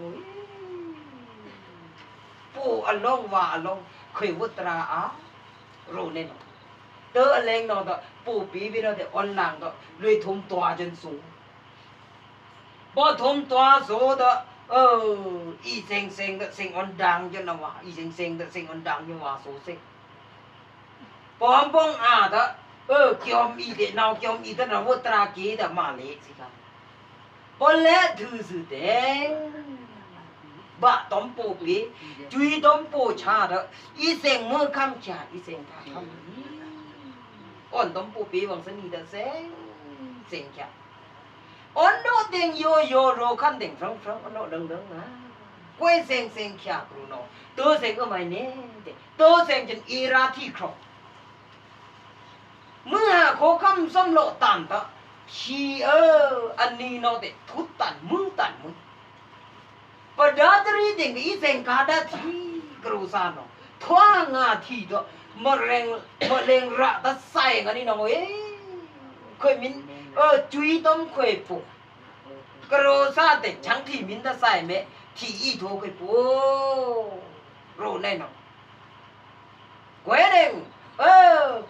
ปูอลงว่าอลงเคยวุตรารู้แน่นอนเตออะไรนอนต่อปูปีพี่เราแต่อ่อนหลังต่อเลยทมตัวจนสูงพอทมตัวสูงต่ออีเซ็งอ่อนดังจนนะว่าอีเซ็งต่อเซ็งอ่อนดังจนว่าสูงเซ็ง ปอมปองอาตะเกียมอีเดนาวเกียมอีตะนาวตราเกตะมาเลสิครับปอเลถือสุเตงบะตอมโปปีจุยตอมโปชาตะอีเสงมือคำชาอีเสงทาคำอ่อนตอมโปปีวังสนีตะเสงแค่อ่อนโนเต็งโยโยโรคันเต็งฟรังฟรังอ่อนโนดังดังนะกวยเสงแค่กรูโนตัวเสงก็ไม่เน่ตัวเสงจนอีราที่ครบเมื่อโคคำสำโลตันตะชีอันนี้นอเตทุตตันมึงปดาตรีเด็กอีเซงกาดาทีกรูซานอทว่างาทีตะมะเร็งระตะไซงันนี่นอเคยมินจุยต้มเคยปูกรูซาเตชังที่มินตะไซเมที่อีโทเคยปูรู้แน่นอนเวเดง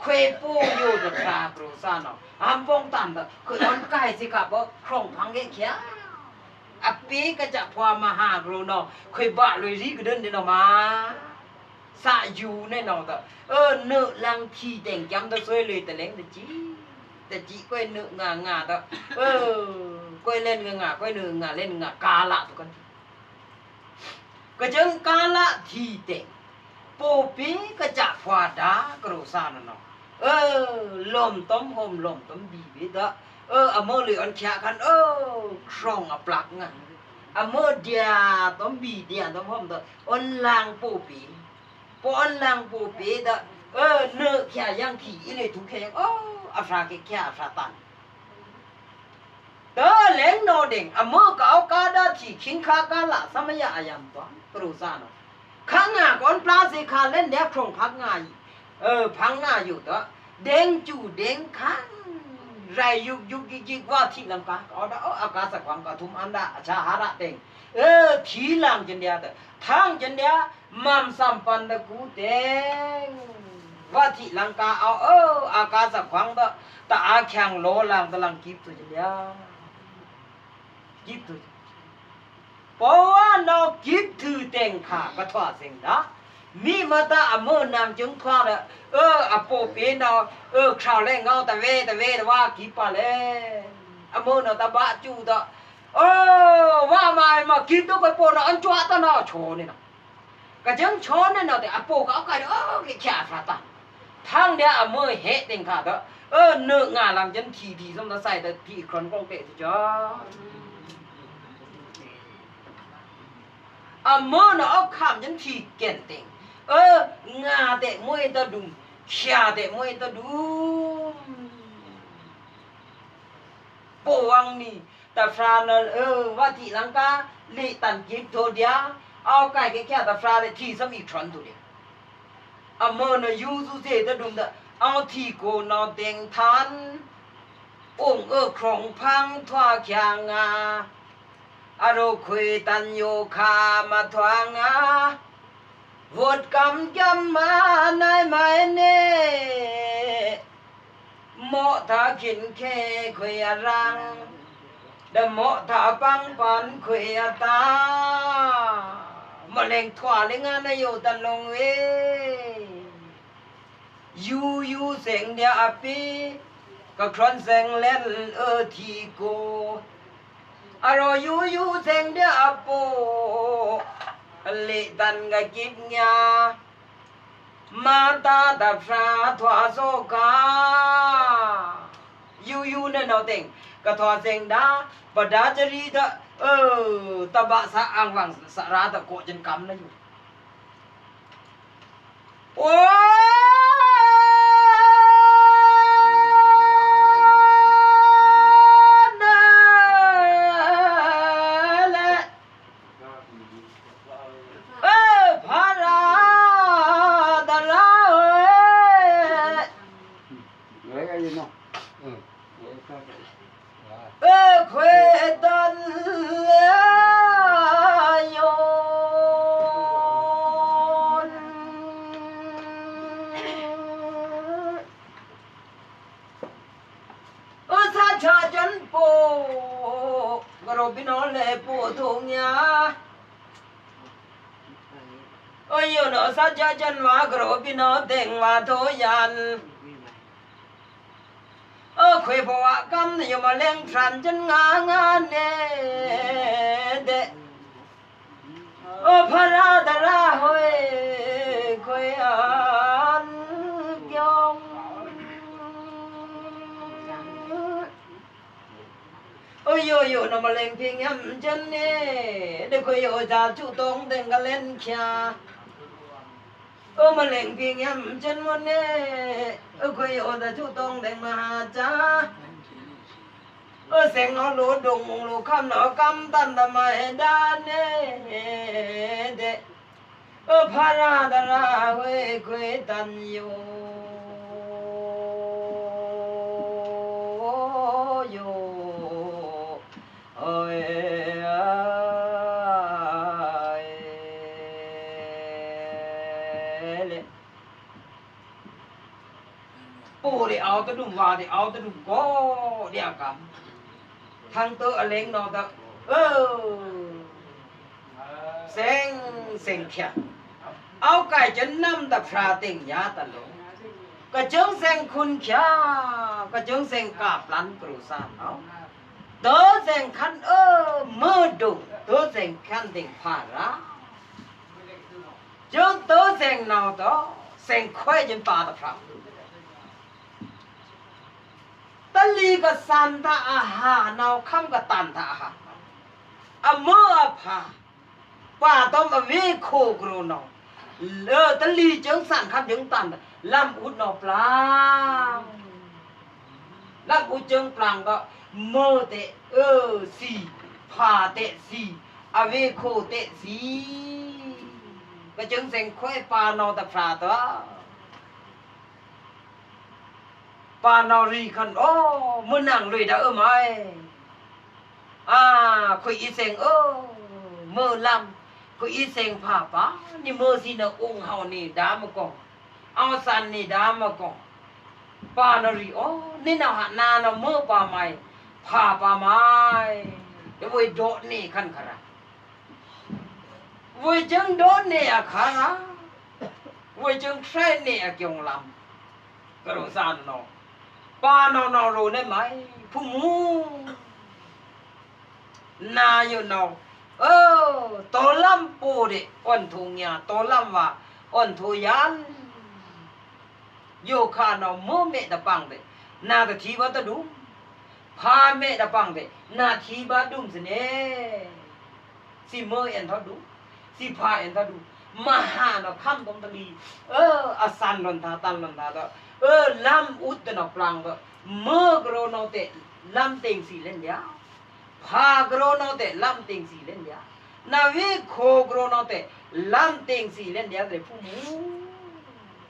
เคยปูอยู่ตะคราบรูซานออัมปองตันตะคืออันใกล้สิกับว่าครองพังเกียอปีก็จะพอมาหากรูนอเคยบะเลยรีก็เดินเดินออกมาสะอยู่แน่นอนตะเนื้อลังทีแต่งจำตะซวยเลยแต่เล้งแต่จีก็เนื้องาตะก็เล่นงาก็เนื้องาเล่นงากาละทุกคนก็จึงกาละทีแต่งโปปีก็จะพอดากรูซานนอลมต้มหอมลมต้มบีบิดะอเมริกันแข่กันครองปลักงะอเมเดียต้มบีเดียต้มหอมตะอันลางโปปีปอนลางโปปีตะเนื้อแข่ยังขี่อิเลยทุกแข่อัฟราเกแข่อัฟราตันเล้งโนเด้งอเมริกาเอากาดาที่ขิงคากาละสมัยอายัมตัวกรูซานข้างหน้าก่อนปลาสิคาเล่นเด็กครองพักง่ายพังหน้าอยู่ตัวเด้งจู่เด้งข้างไรยุกยิกว่าที่ลำกาอากาศความกระทุมอันดาชาหาระเต็งทีหลังจันเดียแต่ทางจันเดียมัมสัมปันตะกูเต็งว่าที่ลังกาเอาอากาศความตะอาแข่งโลลังตะลังกิบตัวจันเดียกิบตัวเพราะว่านอกิบถือเต็งขากระทว่าเสียงนะมีมาตาอเมนางจึงคว้าเลยอโปปีนคราวแรงเงาแต่เวว่ากี่ปะเลยอเมนตาบะจูตาว่ามากินตัวไปโปนอันจัวตานาโชนี่นะก็จึงโชนี่นะแต่อโปก็เอาไก่แค่ฟาตาทางเดียอเมเฮเต็งขาตเนื้องาลังจันทีสมตาใส่แต่ทีครอนกองเตะจ้าอเมนเอาขามจันทีเก่งเต็งงาเตะมวยตะดุมเขียเตะมวยตะดุมปวังนี่แต่ฟรานว่าที่ลังกาลิตันกิบโทเดียเอาไก่แค่แต่ฟราเลยที่สมีทรันตัวเดียอเมอนะยูซูเซตะดุมตะเอาที่โกนอเต็งทันองครองพังทว่าแข่งาอารมณ์คุยตันโยคามาทวางาวดกำจำมาในไม่เน่โมถ้าขินแค่คุยรังดโมถ้าปังปันคุยตามะเร็งถั่วเล็งงานโยตันลงเวยูเสียงเดียปีก็ครอนเสียงเล่นทีโกอารอยยูเสียงเดียโปลิตันกะกิบญามาตาตาฟราทวาโซกายูเนี่ยเราเต็งกะทวาเซงดาปดาจรีตะตะบะสะอังวังสราตะโกจนกำนะอยู่โอ้ ôi yêu nó sát cha chân hóa gro pi nó tình hóa thô yan khuê bộ cam này mà lên tràn chân ngã nè để phara đà ra hồi khuê an kyong ôi yo nó mà lên phiền nhầm chân nè để khuê yo ra chủ tông tình cả lên kia mà lên phiền nhầm chân một nè khuê yo ra chủ tông tình mà cha sen nó lúa đùng lúa khăm nó cắm tan ta mai đan nè để phara đà ra quê quê tan yo ôi bố để áo tôi đùng vào để áo tôi đùng có đẹp cắm thằng tôi ở lên nó đó sen kia áo cài chân năm tập ra tình giá tận luôn cái chứng sen khôn kia cái chứng sen cạp lăn cửu san áo tớ sen khăn mơ đủ tớ sen khăn tình phá ra chứ tớ sen nào đó sen khoe trên bà tập ra tất li cái san ta hà nào không cái tàn ta hà mơ phá bà tôm vi khô gro nào tất li chứng sản khắp chứng tàn làm út nó plang làm út chứng plang đó mơ tệ si phá tệ si vi khô tệ si cái chứng sen khoe bà nào tập phá đó bà nào ri khăn mơ nàng lười đã mày khôi y sen mơ làm khôi y sen phá phá ni mơ gì nó ung hào ni đá mà còn ao san ni đá mà còn bà nào ri nên nào hạ na nó mơ bà mày phá bà mày để vui đốt ni khăn khara vui chân đốt ni khara vui chân say ni kiong làm cái đồ san nó bà nào rồi đấy mày phụ mu na yo nào to lắm bố đấy ôn thu nhà to lắm và ôn thu yan yo khả nào mơ mẹ đã bằng đấy na đã thi ba ta đúng pha mẹ đã bằng đấy na thi ba đúng gì nè si mơ em thọ đúng si pha em thọ đúng mà hà nó khăm tông ta đi san lần thà tan lần thà đó lam út nó plang đó mơ gro nó tệ lam tình xì lên giá pha gro nó tệ lam tình xì lên giá na vi khô gro nó tệ lam tình xì lên giá để phụ mu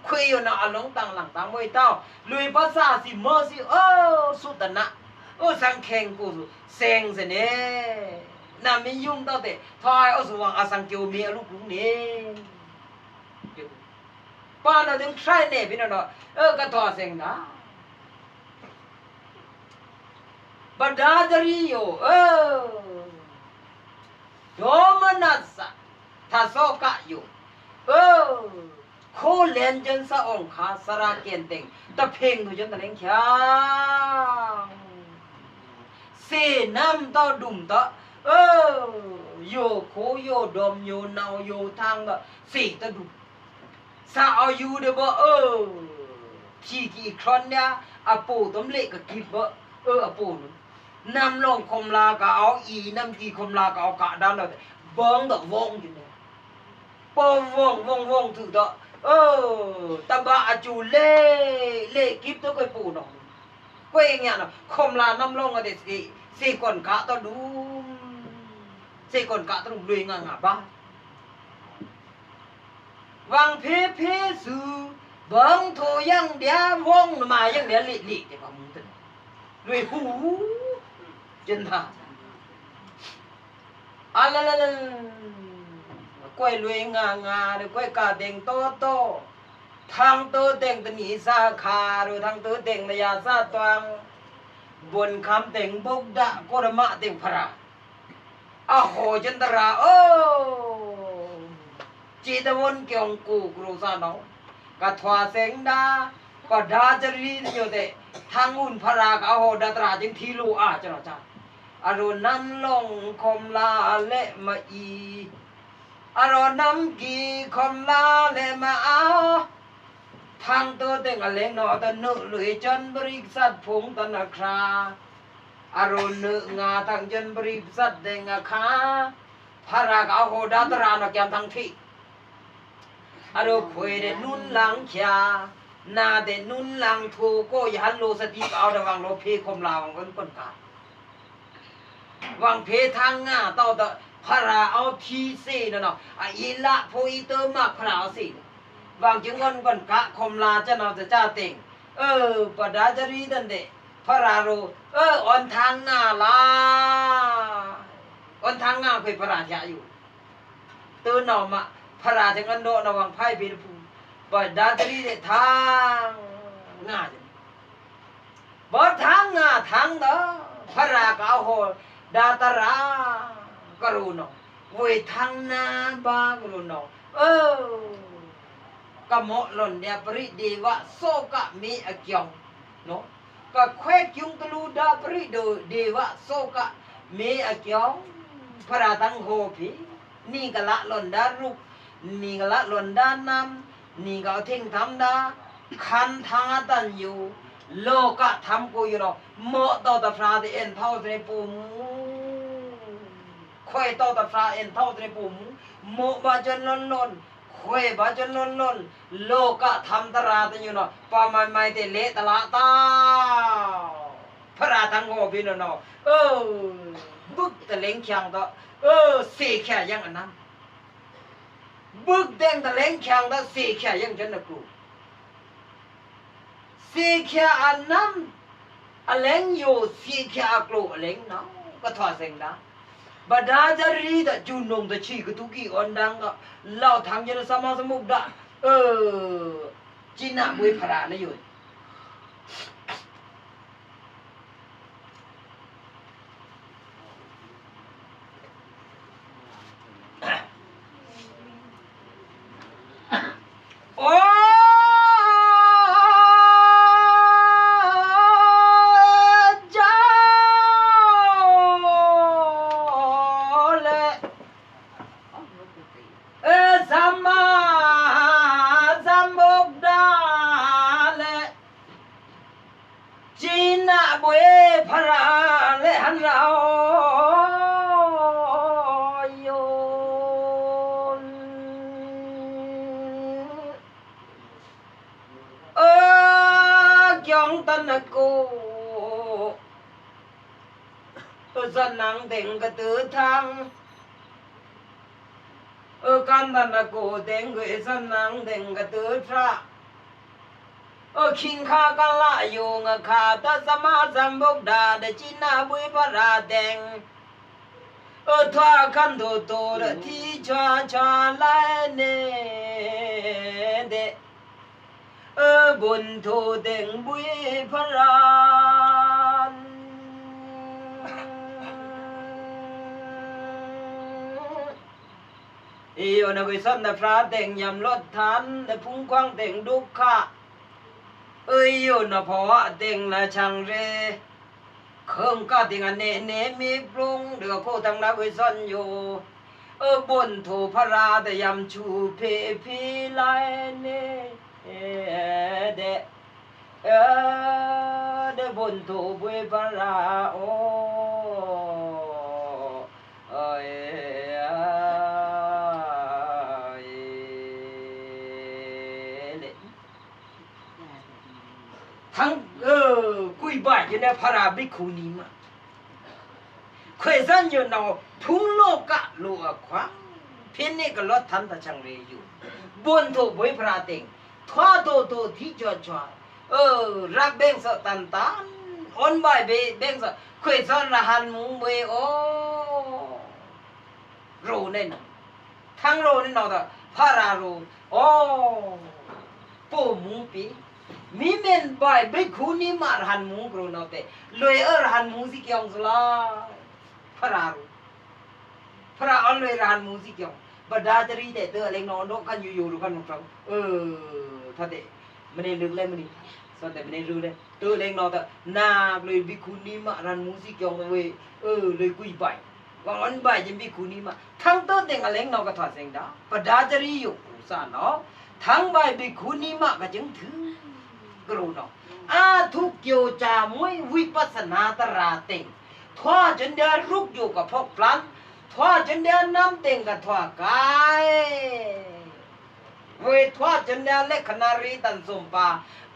khuê yo na along tang lang tang moi tao lui pa sa si mơ si su ta na sang khen cô sen gì nè na mi yung tao tệ thôi su wang sang kêu mi lúc lúc nè pa na ding try nè bên nó cái thọ sen đó badadari yo domanasa thasoka yo khô lên chân sa ong kha sara kiên tình ta phèn thôi chân ta lên khang se nam ta đùng ta yo khô yo dom yo nào yo thang ta se ta đùng sa ao yu de bo chi ki khron ya apo tom le ka ki bo apo nam long khom la ka ao i nam ki khom la ka ao ka da la bong da vong ju ne po vong thử đó ta ba chu lê kíp tới cái phụ nó quê nhà nó không là năm long ở để xì còn cả tao đúng xì còn cả tao đúng lười ngà ngà ba vang phê sư vâng thô yang đĩa vong mà yang đĩa lị thì bằng tình lười hú chân thà la quay lười ngà rồi quay cả đèn to thang tơ đèn tận nhị sa khà rồi thang tơ đèn là ya sa toang buồn khám đèn bốc đạ cô đã mạ đèn phara hồ chân ta ra จีตวนเกียงกูกรูซาน้องกะทวาเสงดาก็ดาจรีอยู่แต่ทางอุ่นพรากเอาโหดาตราจึงทีลูอาจนะจ๊ะอรุณนั้นลงคมลาและมาอีอรุณน้ำกีคมลาและมาเอาทางตัวเต็งอเล็งนอตะนุลุยจนบริษัทพงตนะคราอรุณนึงาทางจนบริษัทเต็งอาคาพรากเอาโหดาตรานกยามทั้งที่อรุคุยเดนุนหลังชานาเดนุนหลังทูก็ยันโลสติเอาระวังโลเพคมลาวังเงินก้นกาวังเพทางง่าต่อต่อพระเอาทีเสนเนาะอีละโพอีเตอร์มากพระเอาสิวังจึงเงินก้นกะคมลาจะนอนจะจ้าเต็งปดาจรีดันเดพระโรอ่อนทางหน้าลาอ่อนทางง่าเคยพระราอยู่ตื่นนอนมาพระราชงันโดนวังไพ่เป็นผู้ปดาจรีเดทางง่าบ่ทางง่าทางเด้อพระราก็เอาโหดาตรากรุณาเวทางนาบากรุณากะเหมาะหล่นเนี่ยปริเดวะโซกะมีอเกียงเนาะก็แควกยุงตะลูดาปริโดเดวะโซกะมีอเกียงพระตังโหพีนี่ก็ละหล่นดารุกนี่ก็ละหล่นดาน้ำนี่ก็ทิ้งทำดาคันทางตันอยู่โลกะทำกูอยู่เนาะเหมาะต่อตะพราที่เอ็นเท่าในปูมูควยต่อตะพราเอ็นเท่าในปูมูเหมาะบาจนล้นควยบาจนล้นโลกะทำตราตันอยู่เนาะปาไม่เตเละตละตาพระทังโง่พี่เนาะบึกตะเล้งเขียงต่อเสียแค่ยังอันนั้นบึกแดงตะเล้งเขียงต่อเสียแค่ยังฉันนะกูสีแค่อันนั้นอเล้งอยู่สีแค่กลัวอเล้งเนาะก็ถอดเสียงนะบดาจรีดจูนงตะชีกตุกีอ่อนดังก็เล่าทางยันสมาสมุกดะจีน่าบุยพระนะอยู่โอ้สนังเต็งกระตือทางกันตันโกเต็งเวสนังเต็งกระตือพระคิงคากันละโยงขาตสมาสัมบุกดาเดจินาบุยพระเต็งทว่าคันโตโตระที่ชาไลเนเดบุญโทเต็งบุยพระอีโอนาวิสันนะพระเต็งยำลดทันแต่พุ่งคว้างเต็งดุขะโยนาพอเต็งละชังเรเครื่องก็เต็งอันเนมีปรุงเดือโคตังนาวิสันอยู่บนโถพระราแต่ยำชูเพพีไลเนเดบนโถบุยพระราโอทั้งกุยบ่ายอยู่ในพระราบิคูนีมาเคยสั่นอยู่นอทุ่งโลกะโลกขวางเพียงนี้ก็ลดทันตะชังเรอยู่บนโถบุยพระเต็งทว่าโตที่จอรักเบ่งสตันตานอ่อนบ่ายเบ่งสเคยสั่นละหันมุงเบโอโรเน่นทั้งโรนี่นอตะพระราโรโอ้ปูมุงปีมีเมนบ่ายบิคูนี่มาหันมุงกรูนอเตลอยหันมุงสิเกียงสลาพระราอันลอยหันมุงสิเกียง บดาจรีแต่เตอเล็งนอนดกันอยู่ดูกันของเราถ้าเตไม่ได้ลึกเลยมันนี่สอนแต่ไม่ได้รู้เลยเตอเล็งนอนแต่นาเลยบิคุนีมารันมูสิกยองเลยเลยกุยไปว่าอันไปจะบิคุนีมาทั้งเตอเต็งเล็งนอนก็ถอดเสียงดาบดาจรีอยู่สานเนาะทั้งใบบิคุนีมาก็จึงถือกรูเนาะทุกเกี่ยวจามวยวิปัสสนาตราเต็งทว่าจนเดียรุกอยู่กับพวกพลันทว่าจนเดียน้ำเต็งกับทว่ากายเวทว่าจนเดียเล็กขนารีตันสมปา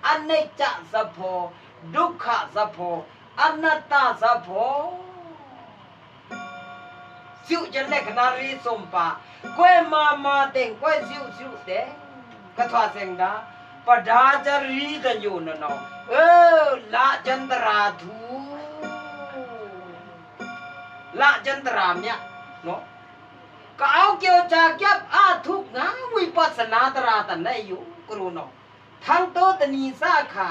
อันเนจสัพโพดุขะสัพโพอนัตตาสัพโพสิวจนเล็กขนารีสมปาก้อยมาเต็งก้อยสิวเต็งกับทว่าเสียงดาปดาจรีตันอยู่นั่นเนาะละจันตราทูละจันตรามเนี่ยเนาะก็เอาเกี่ยวจากยับทุกงาวิปัสสนาตราตันได้อยู่กรูเนาะทั้งโตตนีสาขา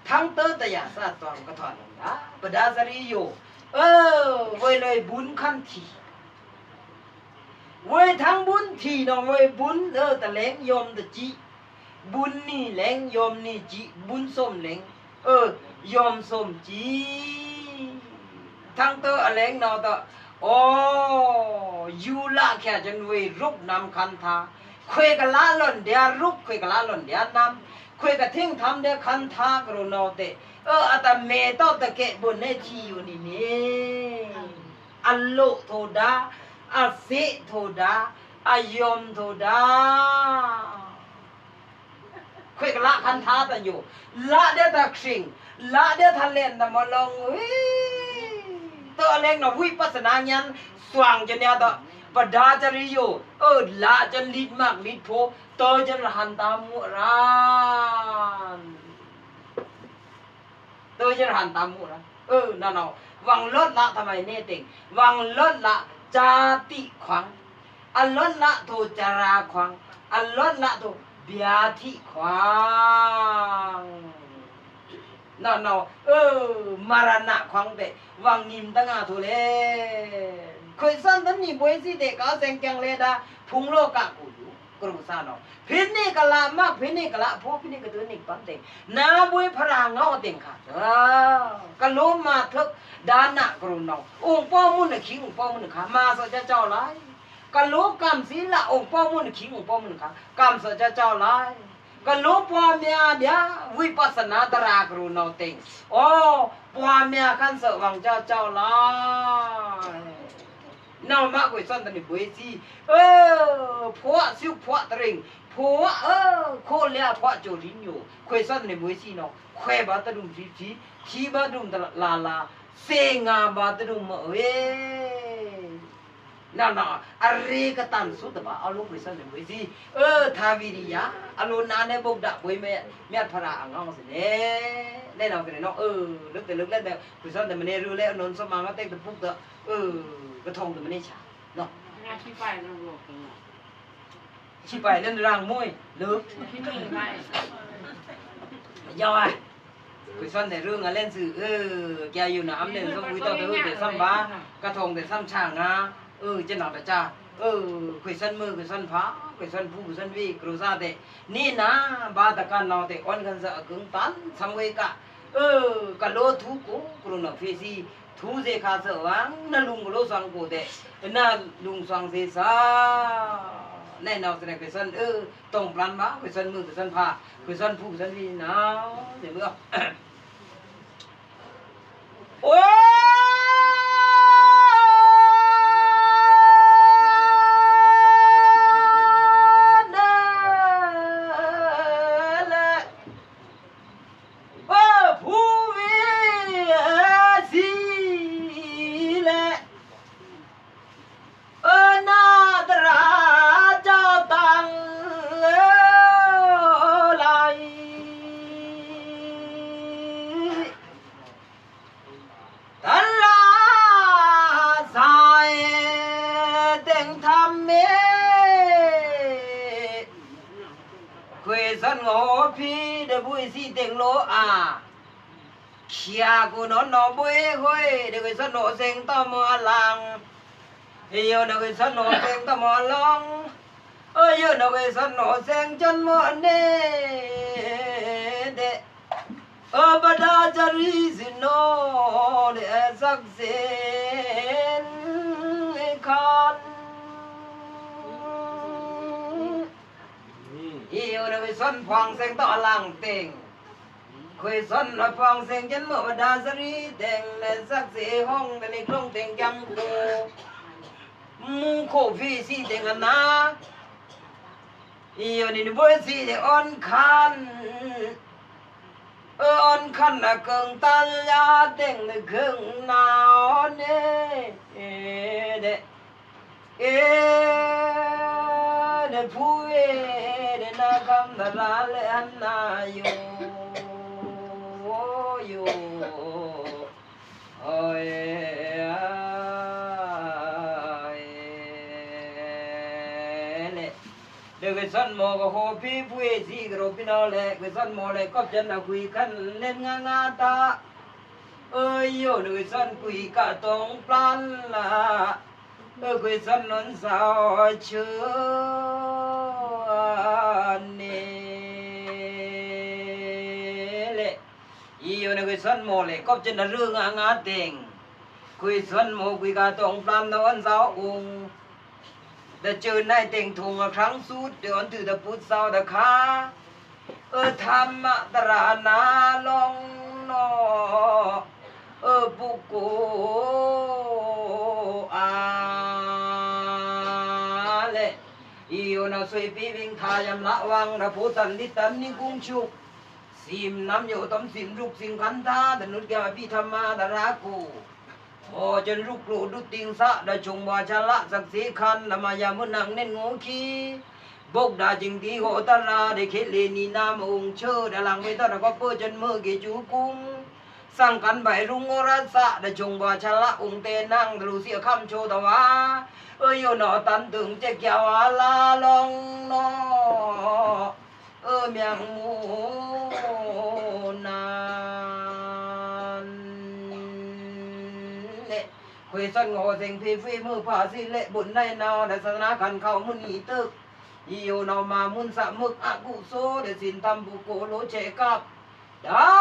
ทั้งโตตยาสาตองก็ถอนนะปดาสริโยไว้เลยบุญขั้นทีไว้ทั้งบุญทีเนาะไว้บุญตะเล้งยมตะจีบุญนี่เล้งยมนี่จีบุญส้มเล้งยมส้มจีทั้งเตอเล้งเนาะตะยูละแค่จนเวรุกนำคันธาคุยกันละล่นเดียรุกคุยกันละล่นเดียนำคุยกันทิ้งทำเดียคันธากรุณาเตอาตเมตตะเกะบนเนชีอยู่นี่อัลโลโทดาอาเสโทดาอายมโทดาคุยกันละคันธาตันอยู่ละเดียตะชิงละเดียทะเลนตะมาลงตัวเล็กหน่อยวิปัสสนายันสว่างจนเนี่ยต่อปดาจริโยละจนลิดมากลิดโพตัวจนหันตามุรานตัวจนหันตามุรานนั่นเนาะวังลดละทำไมเนี่ยติงวังลดละจาติขวังอันลดละโทจาราขวังอันลดละโทเบียทิขวังนั่นเนาะมารณะขวังเตวังนิมตั้งทุเลเคยสั่นตั้งนี่บวยสิเด็กเอาแสงแกงเลดาพุงโลกะกูอยู่กรุษาเนาะพินิกละมากพินิกละพอพินิกตัวนิปันเตนาบวยพระเงาเต็งค่ะกะโลมาทึกดานะกรุเนาะองค์ป้อมุนขิงองค์ป้อมุนขามาสจะเจ้าหลายกะโลกรรมศีละองค์ป้อมุนขิงองค์ป้อมุนขากรรมสจะเจ้าหลายก็รู้ปวามียเดียวิปัสสนาตรากรุณาเต็งปวามียขันสว่างเจ้าละน่ามากกว่าสันตันนี่บุยซีผัวซิวผัวตริงผัวโคเลียผัวโจรินอยู่คุยสันนี่บุยซีเนาะคุยบาตดุมทีบาดุมตลาเซงาบาตดุมน่ะอะไรก็ตามสุดบ่เอาลูกไปสั่นเลยสิทาวิริยะอนุนาในบุกดะบุยแม่พระอ่างเอาสิเล่นเอาสิเนาะลึกแต่ลึกเล่นแต่ไปสั่นแต่มันได้รู้แล้วนนสมามาเต็กแต่ปุ๊บเด้อกระทงแต่มันได้ฉาเนาะชี้ไปนั่งโลกกันเนาะชี้ไปเล่นร่างมวยลึกชี้ไปไปย่อยคุยสั่นแต่เรื่องเล่นสื่อแกอยู่น้ำเล่นก็คุยต่อแต่ซ้ำบ้ากระทงแต่ซ้ำช่างนะจะหนอแต่จ้าคุยสั้นมือคุยสั้นผ้าคุยสั้นผู้คุยสั้นวีกรูซาเตนี่นะบาตะกันนอเตอ่อนกันสะกึ่งตันสมัยกะกะโลทุกูกรูนอเฟซีทูเซคาเสวังนั่นลุงกโลสังกูเตนั่นลุงสังเซซาแน่นอนแสดงคุยสั้นตรงปลันบ้าคุยสั้นมือคุยสั้นผ้าคุยสั้นผู้คุยสั้นวีนะเดี๋ยวเมื่อโอ้กูนอนนอนบุ้ยห้อยเดี๋ยวก็สนุกเสียงต่อมอลังเดี๋ยวก็สนุกเสียงต่อมอลอง yêu nó về sân nó sen chân mơ nê để bà đa cha ri xin nó để sắc sen con yêu nó về sân phong sen tỏ làng tình quê sân nó phong sen chân mơ bà đa cha ri tình để sắc sen hong để lịch long tình chăm cô mu khổ phi si tình anh na yêu nên bữa si để on khan on khan là cường tan ya tình là cường nào nè để để phu để na cam đã ra lệ anh na yo ôi để cái sân mò có hồ phi phui gì cái rồi phi nào lệ cái sân mò lệ có chân là quỳ khăn lên ngang ta ơi yêu cái sân quỳ cả tông plan là cái sân non sao chưa nè lệ yêu cái sân mò lệ có chân là rương ngang tình quỳ sân mò quỳ cả tông plan non sao ung để chơi này tình thùng kháng suốt để on từ the put sao the kha tham ta ra na long no buku ale iyo na soi pi ving thayam la wang na putan di tan ni kung chuk sim nam yo tom sim ruk sing kan tha the nut kya pi thamma da ra ku chân rút rủ đút tiếng xã đã trùng bà cha lạ giặc dĩ khăn là mà nhà muốn nặng nên ngố khi bốc đã trình tí gỗ ta ra để khết lê ni nam ung chơ đã làng với ta đã có bơ chân mơ kì chú cung sang cắn bảy rung ngô ra xã đã trùng bà cha lạ ung tê năng lù xịa khăm chô tàu á ơi yêu nó tán tưởng chê kẹo á la long nó miệng mù quê sân ngô dình phi phi mưa phá di lệ bụng này nào để sân á khăn khẩu muốn ý tức yêu nào mà muốn xạ mực ạ cụ số để xin thăm bù cổ lỗ trẻ cặp đó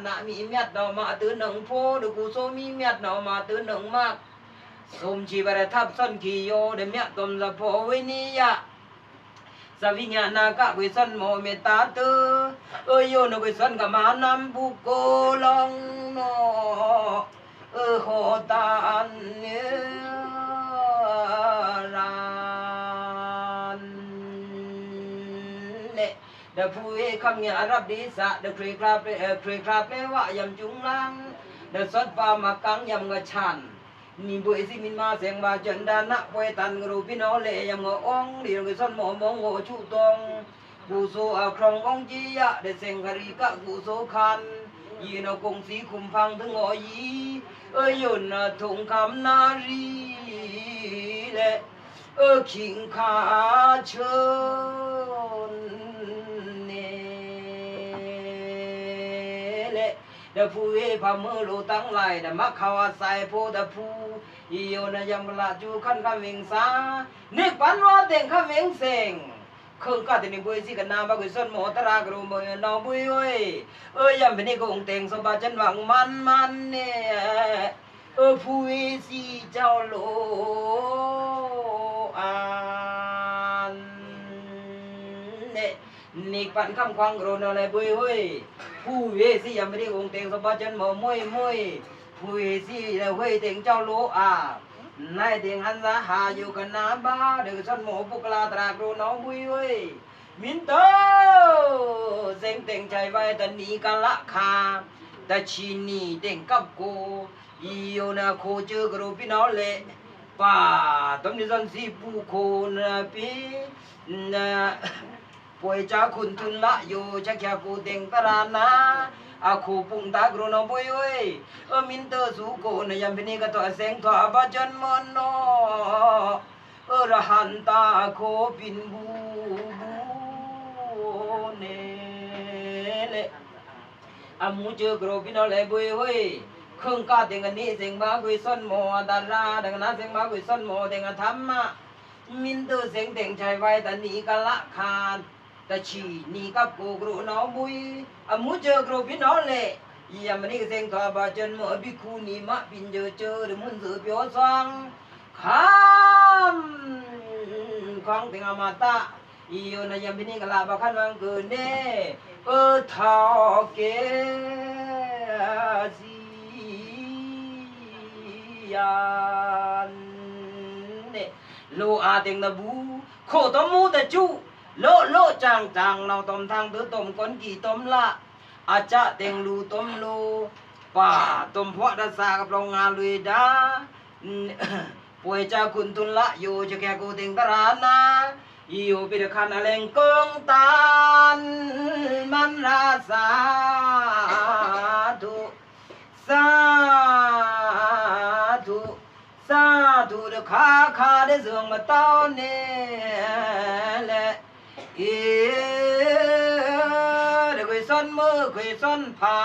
nạ mỹ miệt nào mà tứ nâng phô được cụ số mỹ miệt nào mà tứ nâng mạc xôm chỉ bà để thắp sân kỳ yêu để miệt tùm ra phô với ni ạ sa vi nhà na cả quê sân mô mê ta tư ơi yêu nó quê sân cả má năm bù cổ long nó hồ tan ran nè đã phui khăm nhà rắp đi sa đã khuy krap lê vạ yam chung lang đã xuất va mà căng yam ngà chan ni buổi si min ma seng ba chân đan nạ quay tan ngô pi nó lệ yam ngô ong đi rồi son mò mong ngô chu tông gu số à krong ong chi ya để seng gari cả gu số khan yi nó cùng si cùng phang thứ ngõ yi ơi yun thùng cam na ri lệ kinh kha chơn nè lệ đã phui phàm mưa lô tăng lại đã mắc khao sai phu đã phu yêu na yam la chu khăn kham vinh sa nick pan lo tiền kham vinh seng không có tiền bùi gì cả nam ba người xuân mò ta ra rồi mà nó bùi ơi yam bên này cũng tiền số ba chân vàng man man nè phui si chào lô an nè nick pan kham khoang rồi nó lại bùi ơi phui si yam bên này cũng tiền số ba chân mò môi môi phui si là hui tiền chào lô à nay tiếng hắn ra hà yêu cần na ba được sân mộ bục la tra kêu nó vui ơi min tơ danh tiếng chạy vai tận đi cả lạ kha ta chi ni tiếng cấp cô yêu na cô chưa có pi nó lệ và tấm đi dân si bu cô na pi na quay cha khun thun la yo cha kia cô tiếng ta ra na aku pung ta gro no boy oi min tơ su ko na yam bini ka to seng to ba jan mon no ra han ta ko pin bu ne le amu je gro pin le boy oi khung ka ting ni seng ba gui son mo da ra da na seng ba gui son mo deng tham ma มินเตอร์เสียงแต่งใจไว้แต่หนีกันละคานแต่ฉีหนีกับกูกรูน้องบุยมูเจอกรูพี่น้องเลยยามนี้เสียงทอบาจนเมื่อบิคูนีมะบินเจอหรือมุนสือเปียวสังคำของติงอมาตะอีโยนยามนี้กลาบขันวังเกินเน่ทอเกซียานเน่โลอาเต็งตะบูโคตมูตะจูโลจางเราต้มทางเตือต้มก้นกี่ต้มละอาจจะเต็งลูต้มลูป่าต้มพวดสากับโรงงานลุยดาป่วยจะคุณทุนละอยู่จะแค่กูเต็งตรานาอยู่ปิดคันอะไรกงตานมันราสาธุสาธุสาธุเดข้าได้เสื่องมาตอนนี้แหละเดี๋ยวคุยซ้อนมือคุยซ้อนผา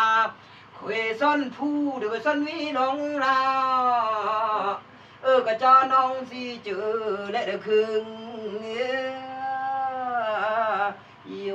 คุยซ้อนผู้เดี๋ยวคุยซ้อนวิลงลาก็จะน้องสิเจอและเดี๋ยวคืนโย